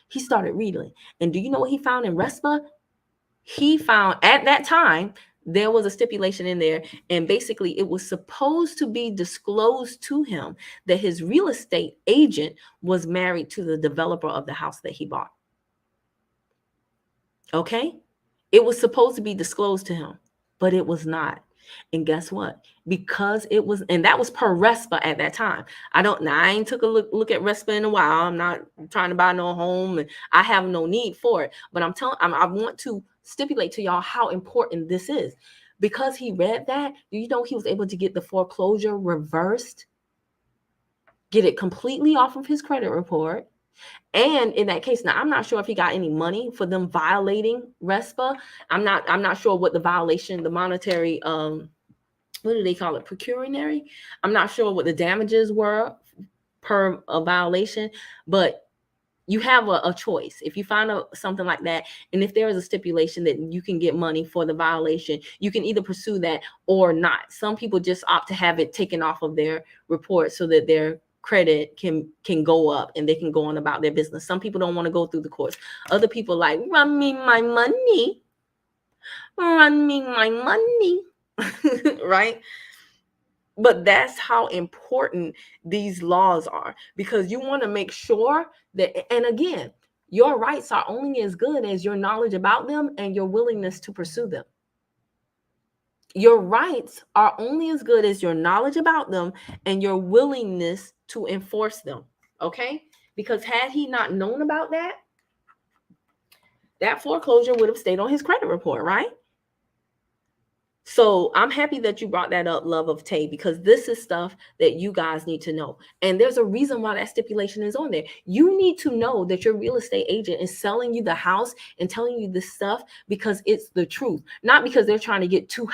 He started reading. And do you know what he found in RESPA? He found at that time, there was a stipulation in there, and basically it was supposed to be disclosed to him that his real estate agent was married to the developer of the house that he bought. Okay? It was supposed to be disclosed to him, but it was not. And guess what? Because it was, and that was per RESPA at that time. I ain't took a look at RESPA in a while. I'm not trying to buy no home and I have no need for it. But I want to stipulate to y'all how important this is. Because he read that, he was able to get the foreclosure reversed, get it completely off of his credit report. And in that case, now I'm not sure if he got any money for them violating RESPA. I'm not sure what the violation, the monetary, what do they call it? Pecuniary. I'm not sure what the damages were per a violation, but you have a choice. If you find something like that, and if there is a stipulation that you can get money for the violation, you can either pursue that or not. Some people just opt to have it taken off of their report so that their credit can go up and they can go on about their business. Some people don't want to go through the courts. Other people like, run me my money, right? But that's how important these laws are, because you want to make sure that, and again, your rights are only as good as your knowledge about them and your willingness to pursue them. Your rights are only as good as your knowledge about them and your willingness to enforce them. Okay? Because had he not known about that, that foreclosure would have stayed on his credit report, right? So I'm happy that you brought that up, Love of Tay, because this is stuff that you guys need to know. And there's a reason why that stipulation is on there. You need to know that your real estate agent is selling you the house and telling you this stuff because it's the truth, not because they're trying to get two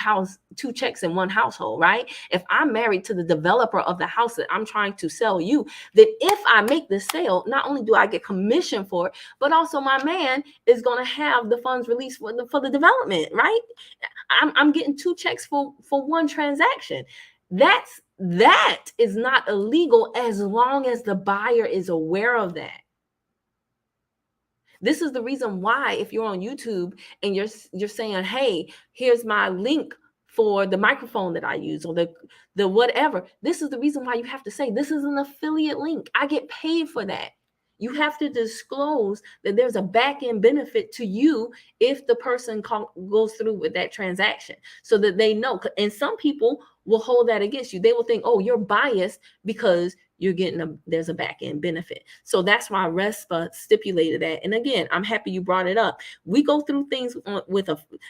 checks in one household, right? If I'm married to the developer of the house that I'm trying to sell you, then if I make the sale, not only do I get commission for it, but also my man is going to have the funds released for the development, right? I'm getting two checks for one transaction. That is not illegal as long as the buyer is aware of that. This is the reason why if you're on YouTube and you're saying, hey, here's my link for the microphone that I use or the whatever. This is the reason why you have to say this is an affiliate link. I get paid for that. You have to disclose that there's a back-end benefit to you if the person goes through with that transaction so that they know. And some people will hold that against you. They will think, oh, you're biased because you're getting there's a back-end benefit. So that's why RESPA stipulated that. And again, I'm happy you brought it up. We go through things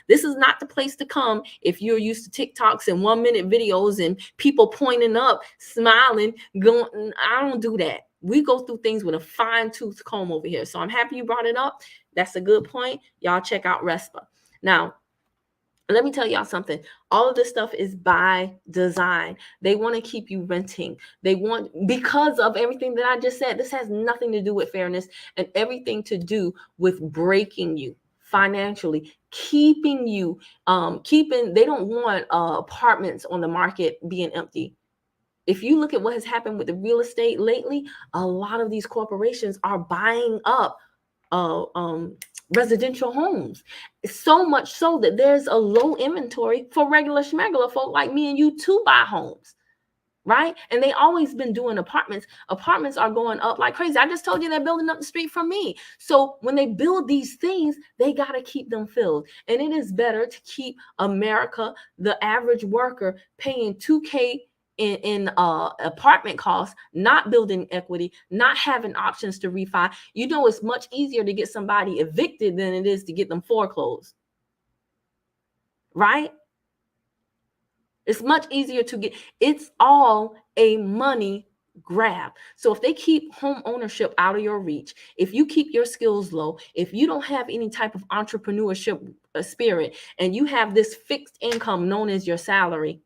this is not the place to come if you're used to TikToks and 1-minute videos and people pointing up, smiling, going, I don't do that. We go through things with a fine-tooth comb over here. So I'm happy you brought it up. That's a good point. Y'all check out RESPA. Now, let me tell y'all something. All of this stuff is by design. They want to keep you renting. Because of everything that I just said, this has nothing to do with fairness and everything to do with breaking you financially, keeping you, they don't want apartments on the market being empty. If you look at what has happened with the real estate lately, a lot of these corporations are buying up residential homes. So much so that there's a low inventory for regular schmegular folk like me and you to buy homes, right? And they always been doing apartments. Apartments are going up like crazy. I just told you they're building up the street from me. So when they build these things, they got to keep them filled. And it is better to keep America, the average worker, paying $2K in apartment costs, not building equity, not having options to refi. You know, it's much easier to get somebody evicted than it is to get them foreclosed, right? It's much easier to get. It's all a money grab. So if they keep home ownership out of your reach, if you keep your skills low, if you don't have any type of entrepreneurship spirit, and you have this fixed income known as your salary,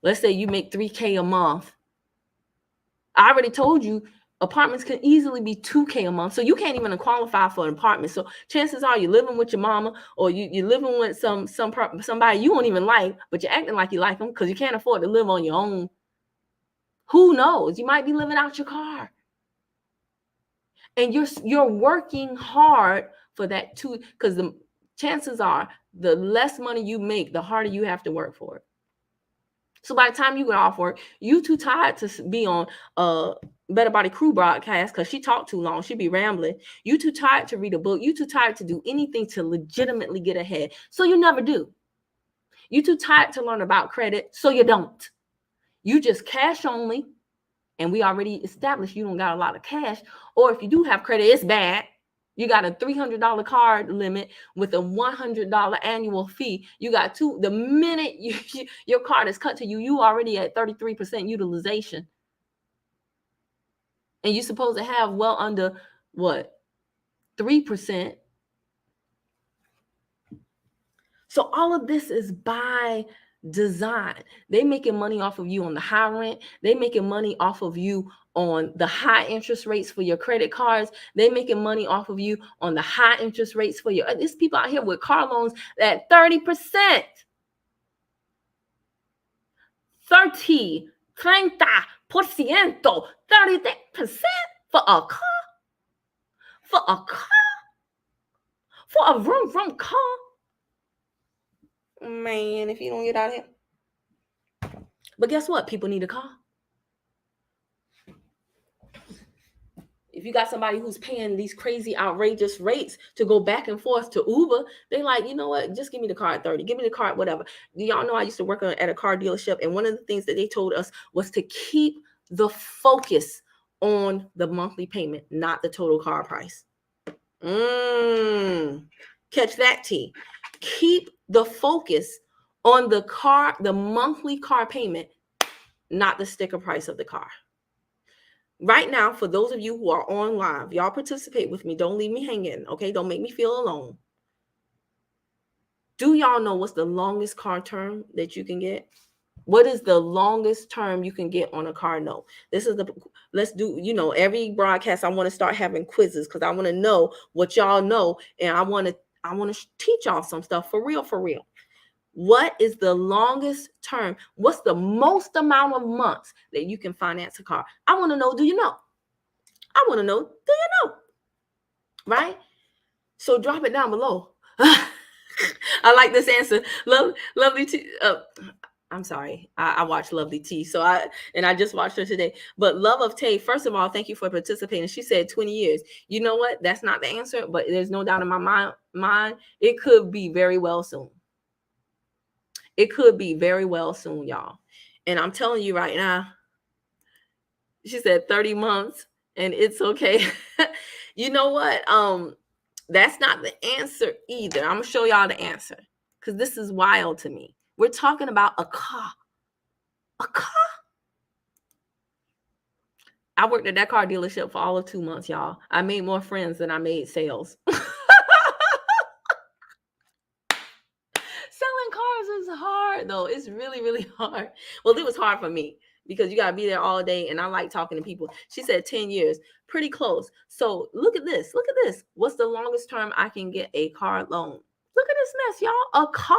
let's say you make $3K a month. I already told you apartments can easily be $2K a month. So you can't even qualify for an apartment. So chances are you're living with your mama or you're living with somebody you don't even like, but you're acting like you like them because you can't afford to live on your own. Who knows? You might be living out your car. And you're working hard for that too, because the chances are the less money you make, the harder you have to work for it. So by the time you get off work, you too tired to be on Better Body Crew broadcast because she talked too long. She be rambling. You too tired to read a book. You too tired to do anything to legitimately get ahead. So you never do. You too tired to learn about credit. So you don't. You just cash only. And we already established you don't got a lot of cash. Or if you do have credit, it's bad. You got a $300 card limit with a $100 annual fee. You got the minute your card is cut to you, you already at 33% utilization. And you're supposed to have well under, 3%. So all of this is by design. They making money off of you on the high rent. They making money off of you on the high interest rates for your credit cards. They making money off of you on the high interest rates for there's people out here with car loans at 30%. 30%, 30% for a car. For a vroom car. Man, if you don't get out of here. But guess what? People need a car. If you got somebody who's paying these crazy, outrageous rates to go back and forth to Uber, they like, you know what? Just give me the car at 30. Give me the car at whatever. Y'all know I used to work at a car dealership. And one of the things that they told us was to keep the focus on the monthly payment, not the total car price. Catch that, T. Keep the focus on the car, the monthly car payment, not the sticker price of the car. Right now, for those of you who are on live, y'all participate with me. Don't leave me hanging, okay? Don't make me feel alone. Do y'all know what's the longest car term that you can get? What is the longest term you can get on a car note? This is let's do, every broadcast I want to start having quizzes because I want to know what y'all know, and I want to teach y'all some stuff for real, for real. What is the longest term? What's the most amount of months that you can finance a car? I want to know, do you know? I want to know, do you know? Right? So drop it down below. I like this answer. Lovely T. I'm sorry. I watched Lovely T. So I just watched her today. But Love of Tay, first of all, thank you for participating. She said 20 years. You know what? That's not the answer, but there's no doubt in my mind. It could be very well soon. It could be very well soon, y'all. And I'm telling you right now, she said 30 months and it's okay. You know what? That's not the answer either. I'm going to show y'all the answer because this is wild to me. We're talking about a car. A car? I worked at that car dealership for all of 2 months, y'all. I made more friends than I made sales. Selling cars is hard, though. It's really, really hard. Well, it was hard for me because you got to be there all day, and I like talking to people. She said 10 years. Pretty close. So look at this. Look at this. What's the longest term I can get a car loan? Look at this mess, y'all. A car.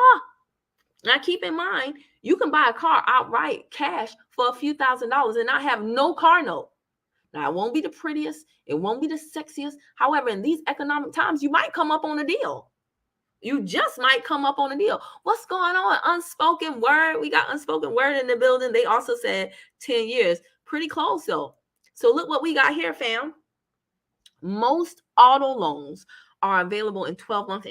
Now, keep in mind, you can buy a car outright, cash, for a few $1,000s and not have no car note. Now, it won't be the prettiest. It won't be the sexiest. However, in these economic times, you might come up on a deal. You just might come up on a deal. What's going on? Unspoken word. We got unspoken word in the building. They also said 10 years. Pretty close, though. So look what we got here, fam. Most auto loans are available in 12-month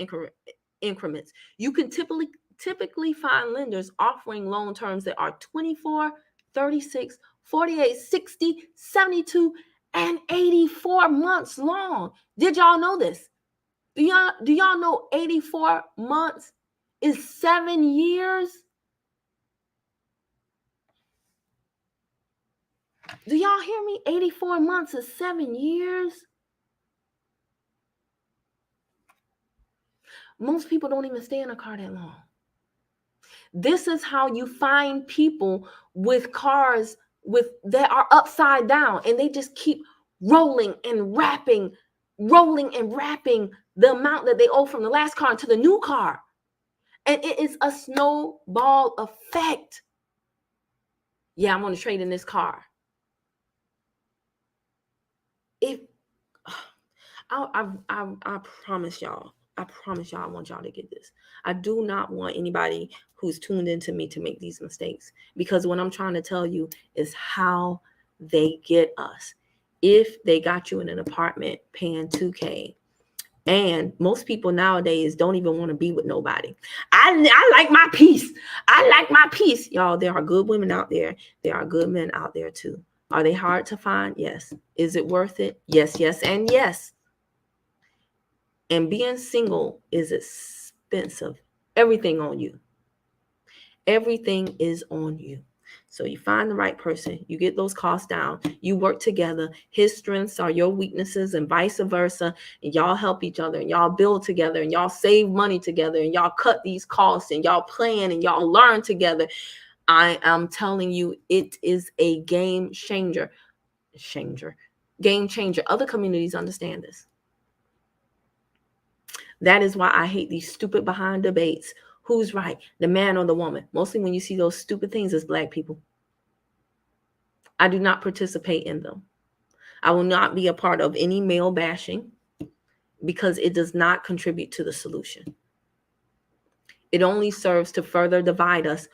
increments. You can typically find lenders offering loan terms that are 24, 36, 48, 60, 72, and 84 months long. Did y'all know this? Do y'all know 84 months is 7 years? Do y'all hear me? 84 months is 7 years. Most people don't even stay in a car that long. This is how you find people with cars that are upside down, and they just keep rolling and wrapping the amount that they owe from the last car into the new car. And it is a snowball effect. Yeah, I'm going to trade in this car. I promise y'all, I want y'all to get this. I do not want anybody who's tuned into me to make these mistakes, because what I'm trying to tell you is how they get us. If they got you in an apartment paying $2K, and most people nowadays don't even want to be with nobody. I like my peace. I like my peace. Y'all, there are good women out there. There are good men out there too. Are they hard to find? Yes. Is it worth it? Yes, yes, and yes. And being single is expensive. Everything on you. Everything is on you. So you find the right person, you get those costs down, you work together. His strengths are your weaknesses and vice versa. And y'all help each other, and y'all build together, and y'all save money together, and y'all cut these costs, and y'all plan, and y'all learn together. I am telling you, it is a game changer. Game changer. Other communities understand this. That is why I hate these stupid behind debates. Who's right, the man or the woman? Mostly when you see those stupid things as Black people. I do not participate in them. I will not be a part of any male bashing, because it does not contribute to the solution. It only serves to further divide us,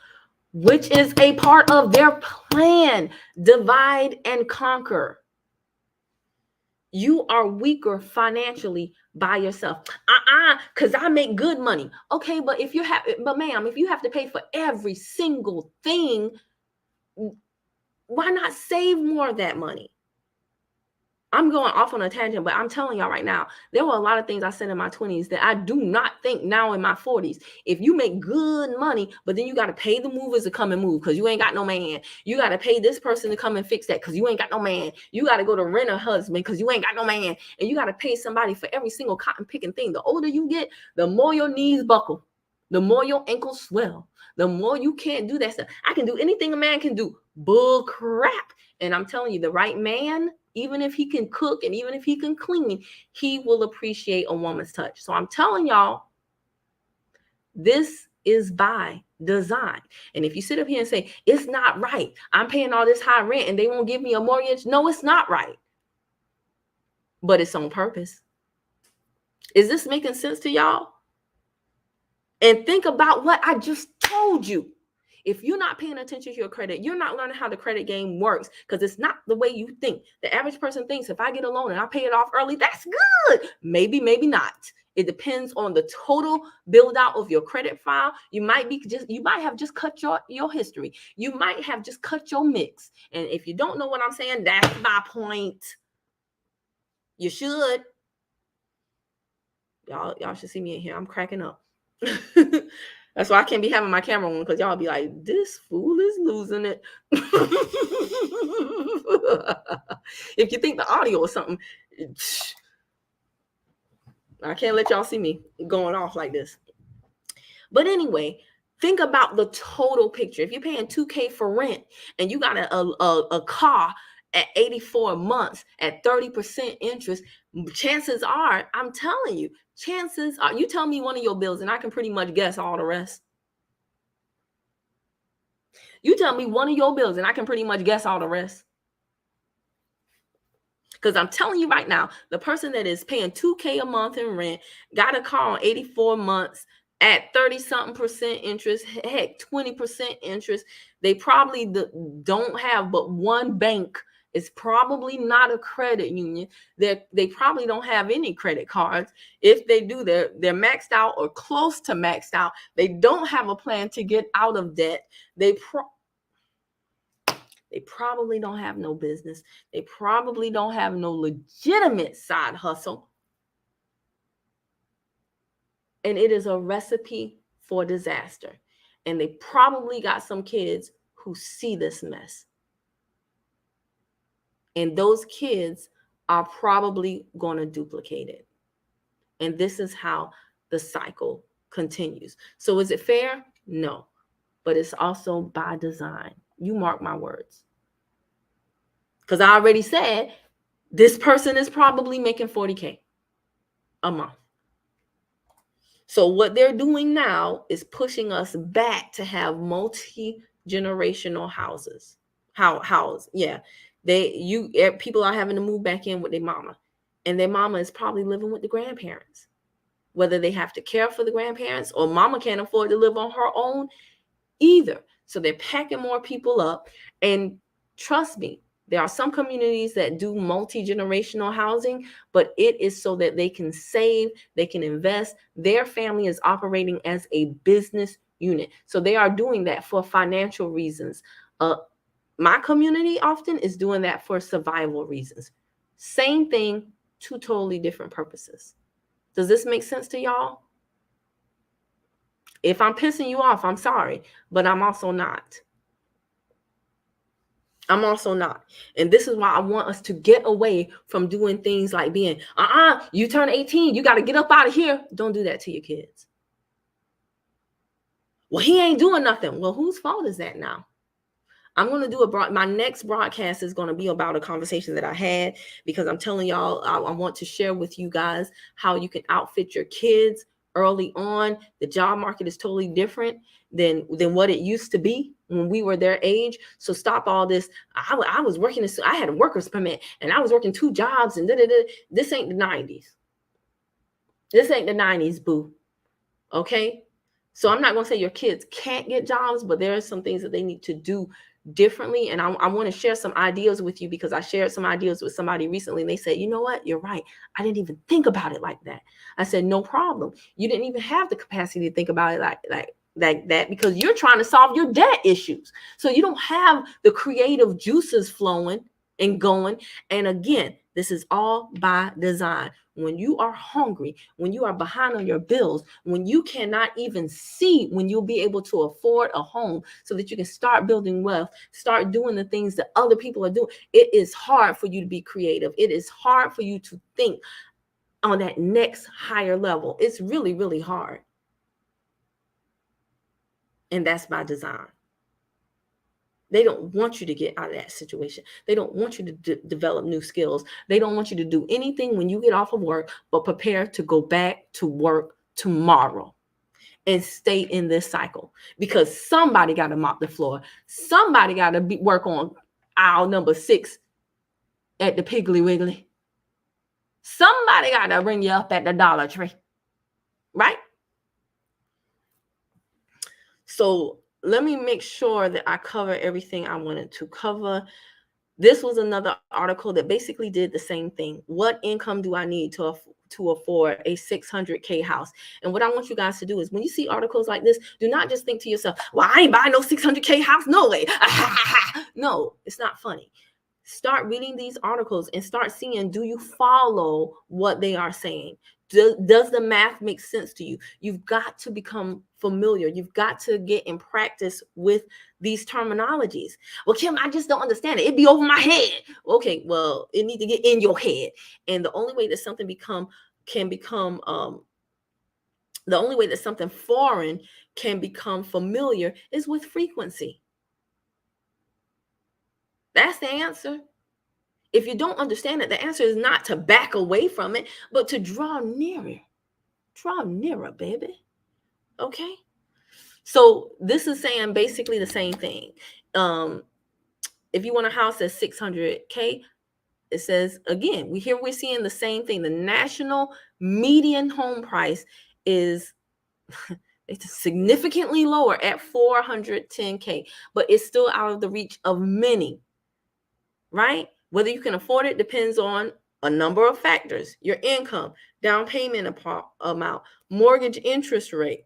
which is a part of their plan. Divide and conquer. You are weaker financially by yourself. Because I make good money. Okay, but ma'am, if you have to pay for every single thing, why not save more of that money? I'm going off on a tangent, but I'm telling y'all right now, there were a lot of things I said in my 20s that I do not think now in my 40s. If you make good money, but then you got to pay the movers to come and move because you ain't got no man. You got to pay this person to come and fix that because you ain't got no man. You got to go to rent a husband because you ain't got no man. And you got to pay somebody for every single cotton picking thing. The older you get, the more your knees buckle, the more your ankles swell, the more you can't do that stuff. I can do anything a man can do. Bull crap. And I'm telling you, the right man, even if he can cook and even if he can clean, he will appreciate a woman's touch. So I'm telling y'all, this is by design. And if you sit up here and say, it's not right, I'm paying all this high rent and they won't give me a mortgage. No, it's not right. But it's on purpose. Is this making sense to y'all? And think about what I just told you. If you're not paying attention to your credit, you're not learning how the credit game works because it's not the way you think. The average person thinks if I get a loan and I pay it off early, that's good. Maybe, maybe not. It depends on the total build out of your credit file. You might have just cut your history. You might have just cut your mix. And if you don't know what I'm saying, that's my point. You should. Y'all should see me in here. I'm cracking up. That's why I can't be having my camera on because y'all be like, this fool is losing it. If you think the audio or something, I can't let y'all see me going off like this. But anyway, think about the total picture. If you're paying $2,000 for rent and you got a car at 84 months at 30% interest, chances are, I'm telling you, chances are, you tell me one of your bills and I can pretty much guess all the rest. You tell me one of your bills and I can pretty much guess all the rest. Because I'm telling you right now, the person that is paying $2,000 a month in rent, got a car on 84 months at 30-something% interest, heck, 20% interest, they probably don't have but one bank. It's probably not a credit union. They probably don't have any credit cards. If they do, they're maxed out or close to maxed out. They don't have a plan to get out of debt. They probably don't have no business. They probably don't have no legitimate side hustle. And it is a recipe for disaster. And they probably got some kids who see this mess. And those kids are probably going to duplicate it. And this is how the cycle continues. So is it fair? No. But it's also by design. You mark my words. Because I already said this person is probably making $40,000 a month. So what they're doing now is pushing us back to have multi-generational houses. Yeah. People are having to move back in with their mama, and their mama is probably living with the grandparents, whether they have to care for the grandparents or mama can't afford to live on her own either. So they're packing more people up. And trust me, there are some communities that do multi-generational housing, but it is so that they can save, they can invest. Their family is operating as a business unit. So they are doing that for financial reasons. My community often is doing that for survival reasons. Same thing, two totally different purposes. Does this make sense to y'all? If I'm pissing you off, I'm sorry, but I'm also not. And this is why I want us to get away from doing things like being, you turn 18, you got to get up out of here. Don't do that to your kids. Well, he ain't doing nothing. Well, whose fault is that now? I'm going to do my next broadcast is going to be about a conversation that I had, because I'm telling y'all, I want to share with you guys how you can outfit your kids early on. The job market is totally different than what it used to be when we were their age. So stop all this. I was working, I had a worker's permit and I was working 2 jobs and this ain't the 90s. This ain't the 90s, boo. Okay. So I'm not going to say your kids can't get jobs, but there are some things that they need to do differently. And I want to share some ideas with you, because I shared some ideas with somebody recently and they said, you know what, you're right. I didn't even think about it like that. I said, no problem. You didn't even have the capacity to think about it like that because you're trying to solve your debt issues. So you don't have the creative juices flowing and going. And again, This is all by design. When you are hungry, when you are behind on your bills, when you cannot even see when you'll be able to afford a home so that you can start building wealth, start doing the things that other people are doing, it is hard for you to be creative. It is hard for you to think on that next higher level. It's really, really hard. And that's by design. They don't want you to get out of that situation. They don't want you to develop new skills. They don't want you to do anything when you get off of work, but prepare to go back to work tomorrow and stay in this cycle, because somebody got to mop the floor. Somebody got to work on aisle number 6 at the Piggly Wiggly. Somebody got to bring you up at the Dollar Tree, right? So let me make sure that I cover everything I wanted to cover. This was another article that basically did the same thing. What income do I need to afford a 600K house? And what I want you guys to do is, when you see articles like this, do not just think to yourself, well, I ain't buying no 600K house. No way. No, it's not funny. Start reading these articles and start seeing, do you follow what they are saying? Does the math make sense to you? You've got to become familiar. You've got to get in practice with these terminologies. Well, Kim, I just don't understand it. It'd be over my head. Okay, well, it needs to get in your head. And the only way that something the only way that something foreign can become familiar is with frequency. That's the answer. If you don't understand it, the answer is not to back away from it, but to draw nearer. Draw nearer, baby. Okay? So this is saying basically the same thing. If you want a house that's 600K, it says, again, we're seeing the same thing. The national median home price is it's significantly lower at 410K, but it's still out of the reach of many, right? Whether you can afford it depends on a number of factors: your income, down payment amount, mortgage interest rate.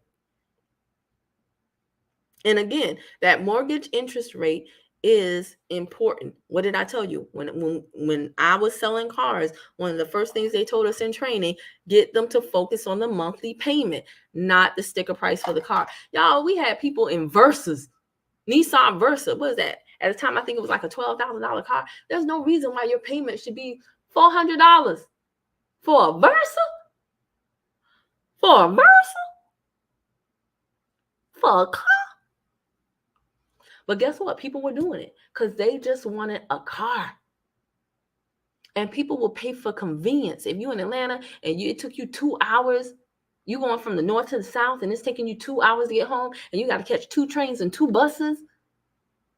And again, that mortgage interest rate is important. What did I tell you? When I was selling cars, one of the first things they told us in training, get them to focus on the monthly payment, not the sticker price for the car. Y'all, we had people in Versas, Nissan Versa. What is that? At the time, I think it was like a $12,000 car. There's no reason why your payment should be $400 for a Versa. For a Versa? For a car? But guess what? People were doing it because they just wanted a car. And people will pay for convenience. If you're in Atlanta and it took you 2 hours, you going from the north to the south, and it's taking you 2 hours to get home, and you got to catch 2 trains and 2 buses,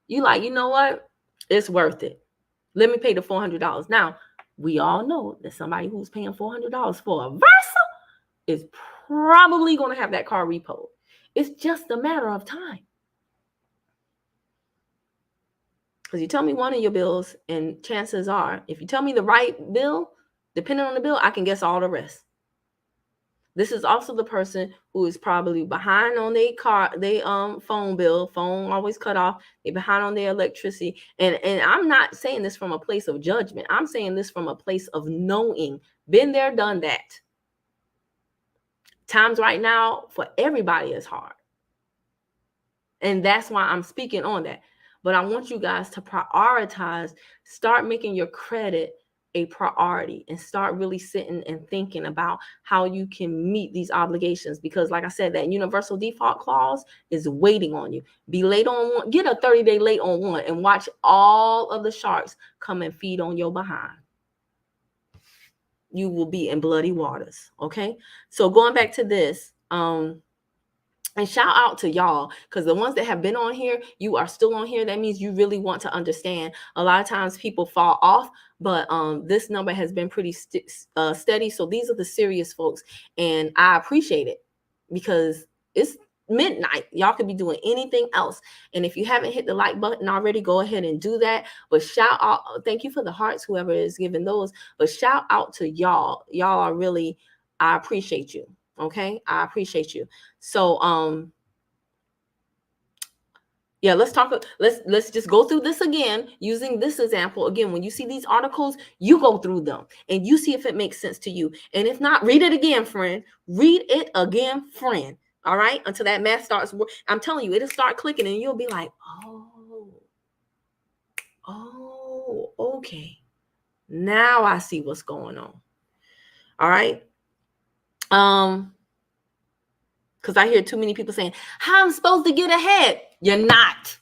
you like, you know what? It's worth it. Let me pay the $400. Now, we all know that somebody who's paying $400 for a Versa is probably going to have that car repoed. It's just a matter of time. Because you tell me one of your bills, and chances are, if you tell me the right bill, depending on the bill, I can guess all the rest. This is also the person who is probably behind on their phone bill. Phone always cut off. They're behind on their electricity. And I'm not saying this from a place of judgment. I'm saying this from a place of knowing. Been there, done that. Times right now for everybody is hard. And that's why I'm speaking on that. But I want you guys to prioritize, start making your credit a priority, and start really sitting and thinking about how you can meet these obligations. Because like I said, that universal default clause is waiting on you. Be late on one, get a 30-day late on one, and watch all of the sharks come and feed on your behind. You will be in bloody waters. Okay. So going back to this, and shout out to y'all, because the ones that have been on here, you are still on here. That means you really want to understand. A lot of times people fall off, but this number has been pretty steady. So these are the serious folks, and I appreciate it because it's midnight. Y'all could be doing anything else. And if you haven't hit the like button already, go ahead and do that. But shout out, thank you for the hearts, whoever is giving those. But shout out to y'all. Y'all are really, I appreciate you. Okay, I appreciate you. So let's talk. Let's just go through this again using this example. Again, when you see these articles, you go through them and you see if it makes sense to you. And if not, read it again, friend. Read it again, friend. All right, until that math starts. I'm telling you, it'll start clicking, and you'll be like, oh, okay. Now I see what's going on. All right. Because I hear too many people saying, how I'm supposed to get ahead. You're not.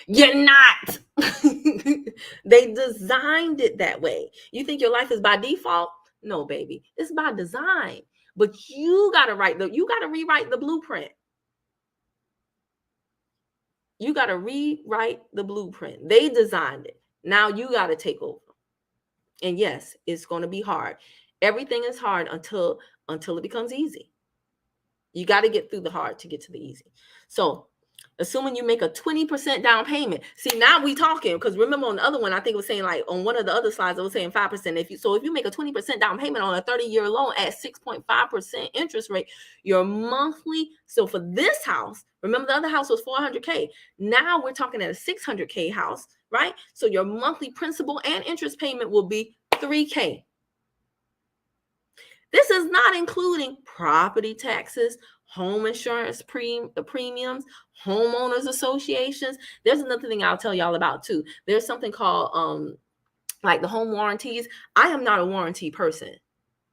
You're not. They designed it that way. You think your life is by default? No, baby. It's by design. But you gotta rewrite the blueprint. You gotta rewrite the blueprint. They designed it. Now you gotta take over. And yes, it's gonna be hard. Everything is hard until it becomes easy. You got to get through the hard to get to the easy. So assuming you make a 20% down payment. See, now we talking, because remember on the other one, I think it was saying, like on one of the other slides, it was saying 5%. If you make a 20% down payment on a 30-year loan at 6.5% interest rate, your monthly, so for this house, remember the other house was $400K. Now we're talking at a $600K house, right? So your monthly principal and interest payment will be $3K. This is not including property taxes, home insurance premiums, homeowners associations. There's another thing I'll tell y'all about too. There's something called like the home warranties. I am not a warranty person.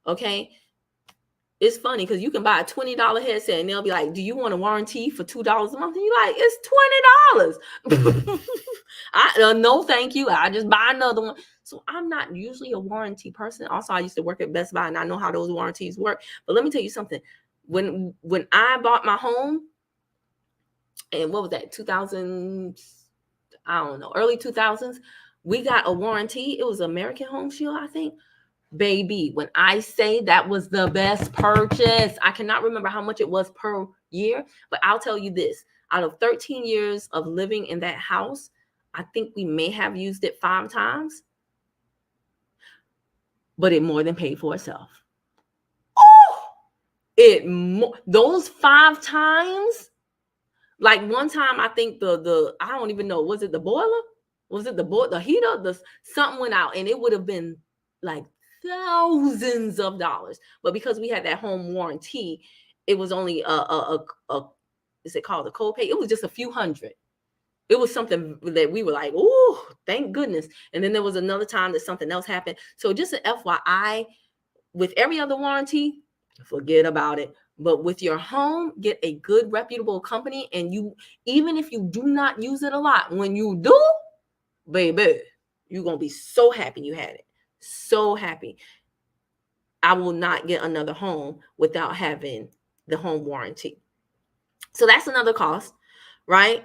Okay. It's funny because you can buy a $20 headset and they'll be like, do you want a warranty for $2 a month? And you're like, it's $20. No, thank you. I just buy another one. So I'm not usually a warranty person. Also, I used to work at Best Buy and I know how those warranties work. But let me tell you something. When I bought my home, and what was that, 2000, I don't know, early 2000s, we got a warranty. It was American Home Shield, I think. Baby, when I say that was the best purchase, I cannot remember how much it was per year, but I'll tell you this. Out of 13 years of living in that house, I think we may have used it 5 times, but it more than paid for itself. Those 5 times, like one time, I think I don't even know, was it the boiler? Was it the heater? Something went out, and it would have been like thousands of dollars. But because we had that home warranty, it was only is it called a copay? It was just a few hundred. It was something that we were like, oh, thank goodness. And then there was another time that something else happened. So just an FYI, with every other warranty, forget about it. But with your home, get a good reputable company. And even if you do not use it a lot, when you do, baby, you're going to be so happy you had it. So happy. I will not get another home without having the home warranty. So that's another cost, right?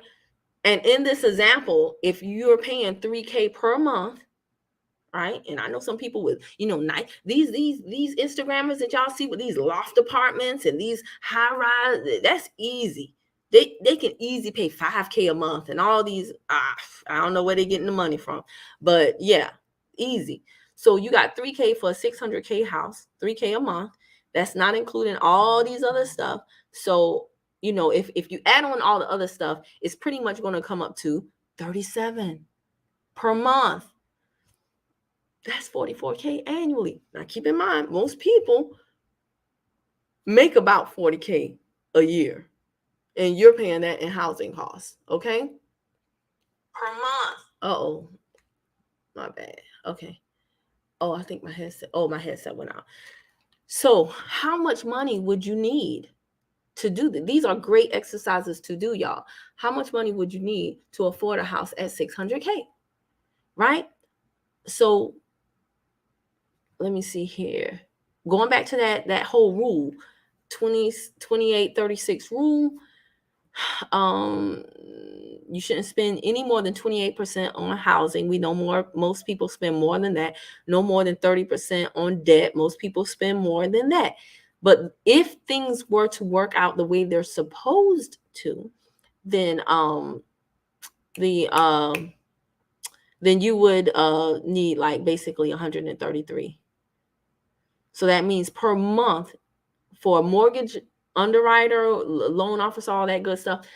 And in this example, if you're paying $3K per month, right? And I know some people with, these Instagrammers that y'all see with these loft apartments and these high rise, that's easy. They can easily pay $5K a month and all these, I don't know where they're getting the money from, but yeah, easy. So you got $3K for a $600K house, $3K a month. That's not including all these other stuff. So, if you add on all the other stuff, it's pretty much going to come up to $37 per month. That's $44K annually. Now, keep in mind, most people make about $40K a year, and you're paying that in housing costs, okay? Per month. Uh-oh. My bad. Okay. Oh, I think my headset went out. So how much money would you need to do this? These are great exercises to do, y'all. How much money would you need to afford a house at $600K, right? So let me see here. Going back to that whole rule, 28-36 rule. You shouldn't spend any more than 28% on housing. We know most people spend more than that. No more than 30% on debt. Most people spend more than that. But if things were to work out the way they're supposed to, then you would need like basically 133. So that means per month for a mortgage underwriter, loan officer, all that good stuff,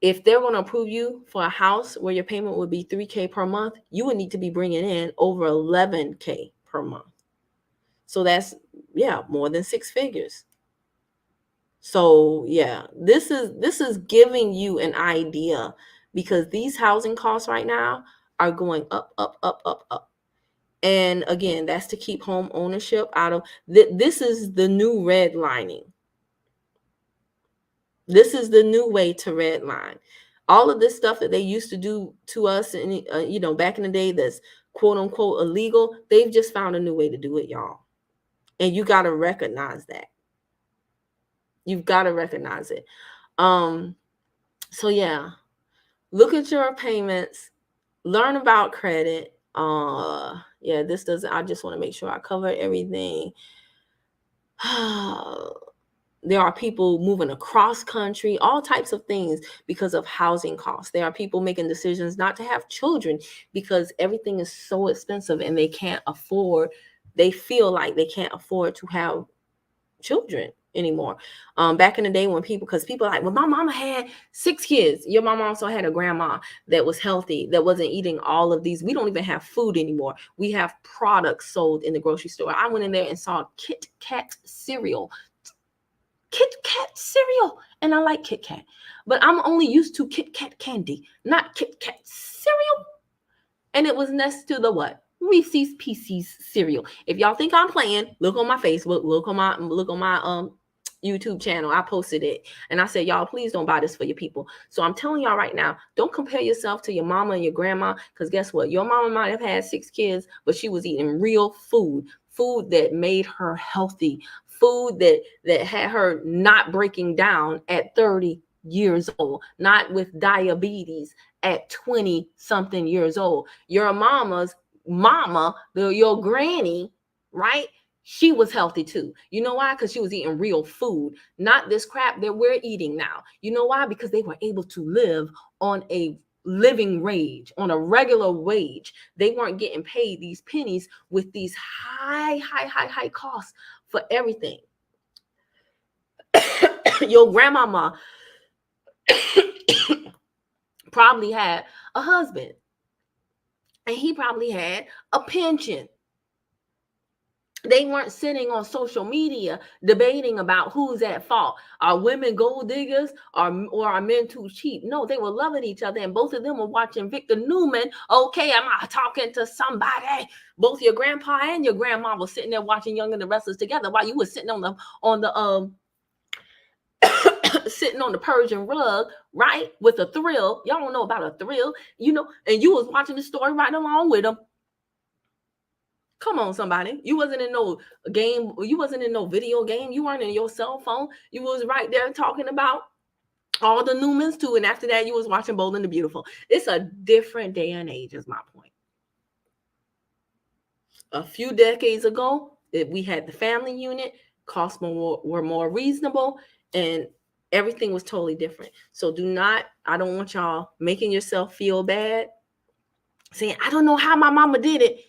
if they're going to approve you for a house where your payment would be $3,000 per month, you would need to be bringing in over $11,000 per month. So that's, more than 6 figures. So this is giving you an idea, because these housing costs right now are going up, up, up, up, up. And again, that's to keep home ownership out of this is the new redlining. This is the new way to redline. All of this stuff that they used to do to us, and back in the day, that's quote unquote illegal. They've just found a new way to do it, y'all. And you got to recognize that. You've got to recognize it. So look at your payments, learn about credit. This doesn't, I just want to make sure I cover everything. There are people moving across country, all types of things because of housing costs. There are people making decisions not to have children because everything is so expensive and they feel like they can't afford to have children anymore. Back in the day when people are like, well, my mama had 6 kids. Your mama also had a grandma that was healthy, that wasn't eating all of these. We don't even have food anymore. We have products sold in the grocery store. I went in there and saw Kit Kat cereal, and I like Kit Kat, but I'm only used to Kit Kat candy, not Kit Kat cereal. And it was next to the what? Reese's Pieces cereal. If y'all think I'm playing, look on my Facebook, look on my YouTube channel. I posted it and I said, y'all, please don't buy this for your people. So I'm telling y'all right now, don't compare yourself to your mama and your grandma, because guess what? Your mama might have had 6 kids, but she was eating real food that made her healthy, food that had her not breaking down at 30 years old, not with diabetes at 20 something years old. Your mama's mama, your granny, right? She was healthy too. You know why? Because she was eating real food, not this crap that we're eating now. You know why? Because they were able to live on a living wage, on a regular wage. They weren't getting paid these pennies with these high costs for everything. Your grandmama probably had a husband, and he probably had a pension. They weren't sitting on social media debating about who's at fault. Are women gold diggers or are men too cheap? No, they were loving each other, and both of them were watching Victor Newman. Okay, am I talking to somebody? Both your grandpa and your grandma were sitting there watching Young and the Restless together while you were sitting on the sitting on the Persian rug, right? With a thrill. Y'all don't know about a thrill, and you was watching the story right along with them. Come on, somebody. You wasn't in no game. You wasn't in no video game. You weren't in your cell phone. You was right there talking about all the Newmans too. And after that, you was watching Bold and the Beautiful. It's a different day and age is my point. A few decades ago, we had the family unit. Costs were more reasonable, and everything was totally different. So I don't want y'all making yourself feel bad, saying, I don't know how my mama did it.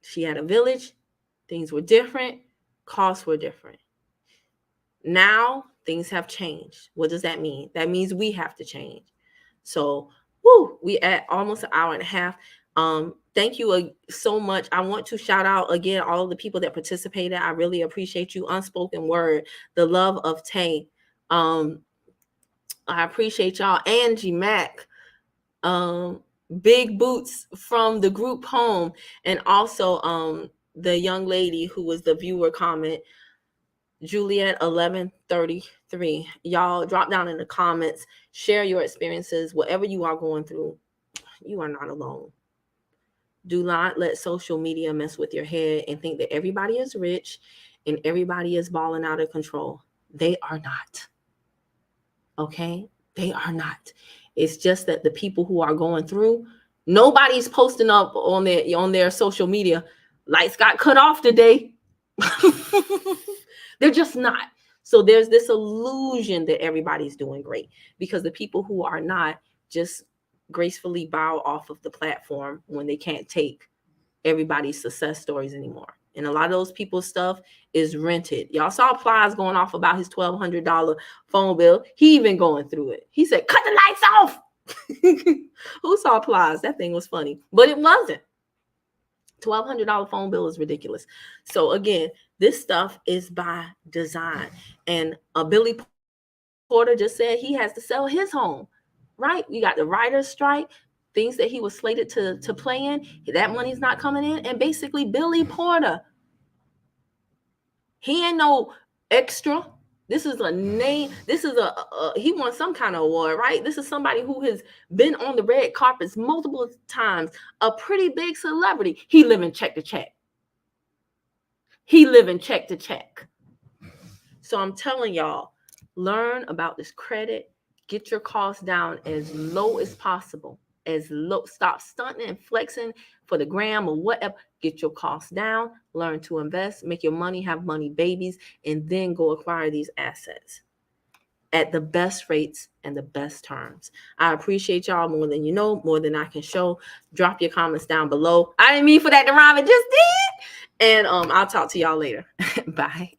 She had a village. Things were different. Costs were different. Now things have changed. What does that mean? That means we have to change. So, we at almost an hour and a half. Thank you so much. I want to shout out again all of the people that participated. I really appreciate you. Unspoken Word, The Love of Tay. I appreciate y'all. Angie Mack. Big Boots from the group home, and also the young lady who was the viewer comment, Juliet 1133. Y'all drop down in the comments, share your experiences, whatever you are going through. You are not alone. Do not let social media mess with your head and think that everybody is rich and everybody is balling out of control. They are not. Okay? They are not. It's just that the people who are going through, nobody's posting up on their social media, lights got cut off today. They're just not. So there's this illusion that everybody's doing great, because the people who are not just gracefully bow off of the platform when they can't take everybody's success stories anymore. And a lot of those people's stuff is rented. Y'all saw Plies going off about his $1,200 phone bill. He even going through it. He said, cut the lights off. Who saw Plies? That thing was funny, but it wasn't. $1,200 phone bill is ridiculous. So again, this stuff is by design. And Billy Porter just said he has to sell his home, right? You got the writer's strike, things that he was slated to play in. That money's not coming in. And basically, Billy Porter, he ain't no extra. This is a name. This is he won some kind of award, right? This is somebody who has been on the red carpets multiple times, a pretty big celebrity. He living check to check. He living check to check. So I'm telling y'all, learn about this credit. Get your costs down as low as possible. As low. Stop stunting and flexing for the gram or whatever. Get your costs down. Learn to invest. Make your money have money babies. And then go acquire these assets at the best rates and the best terms. I appreciate y'all more than you know, more than I can show. Drop your comments down below. I didn't mean for that to rhyme. It just did. And I'll talk to y'all later. Bye.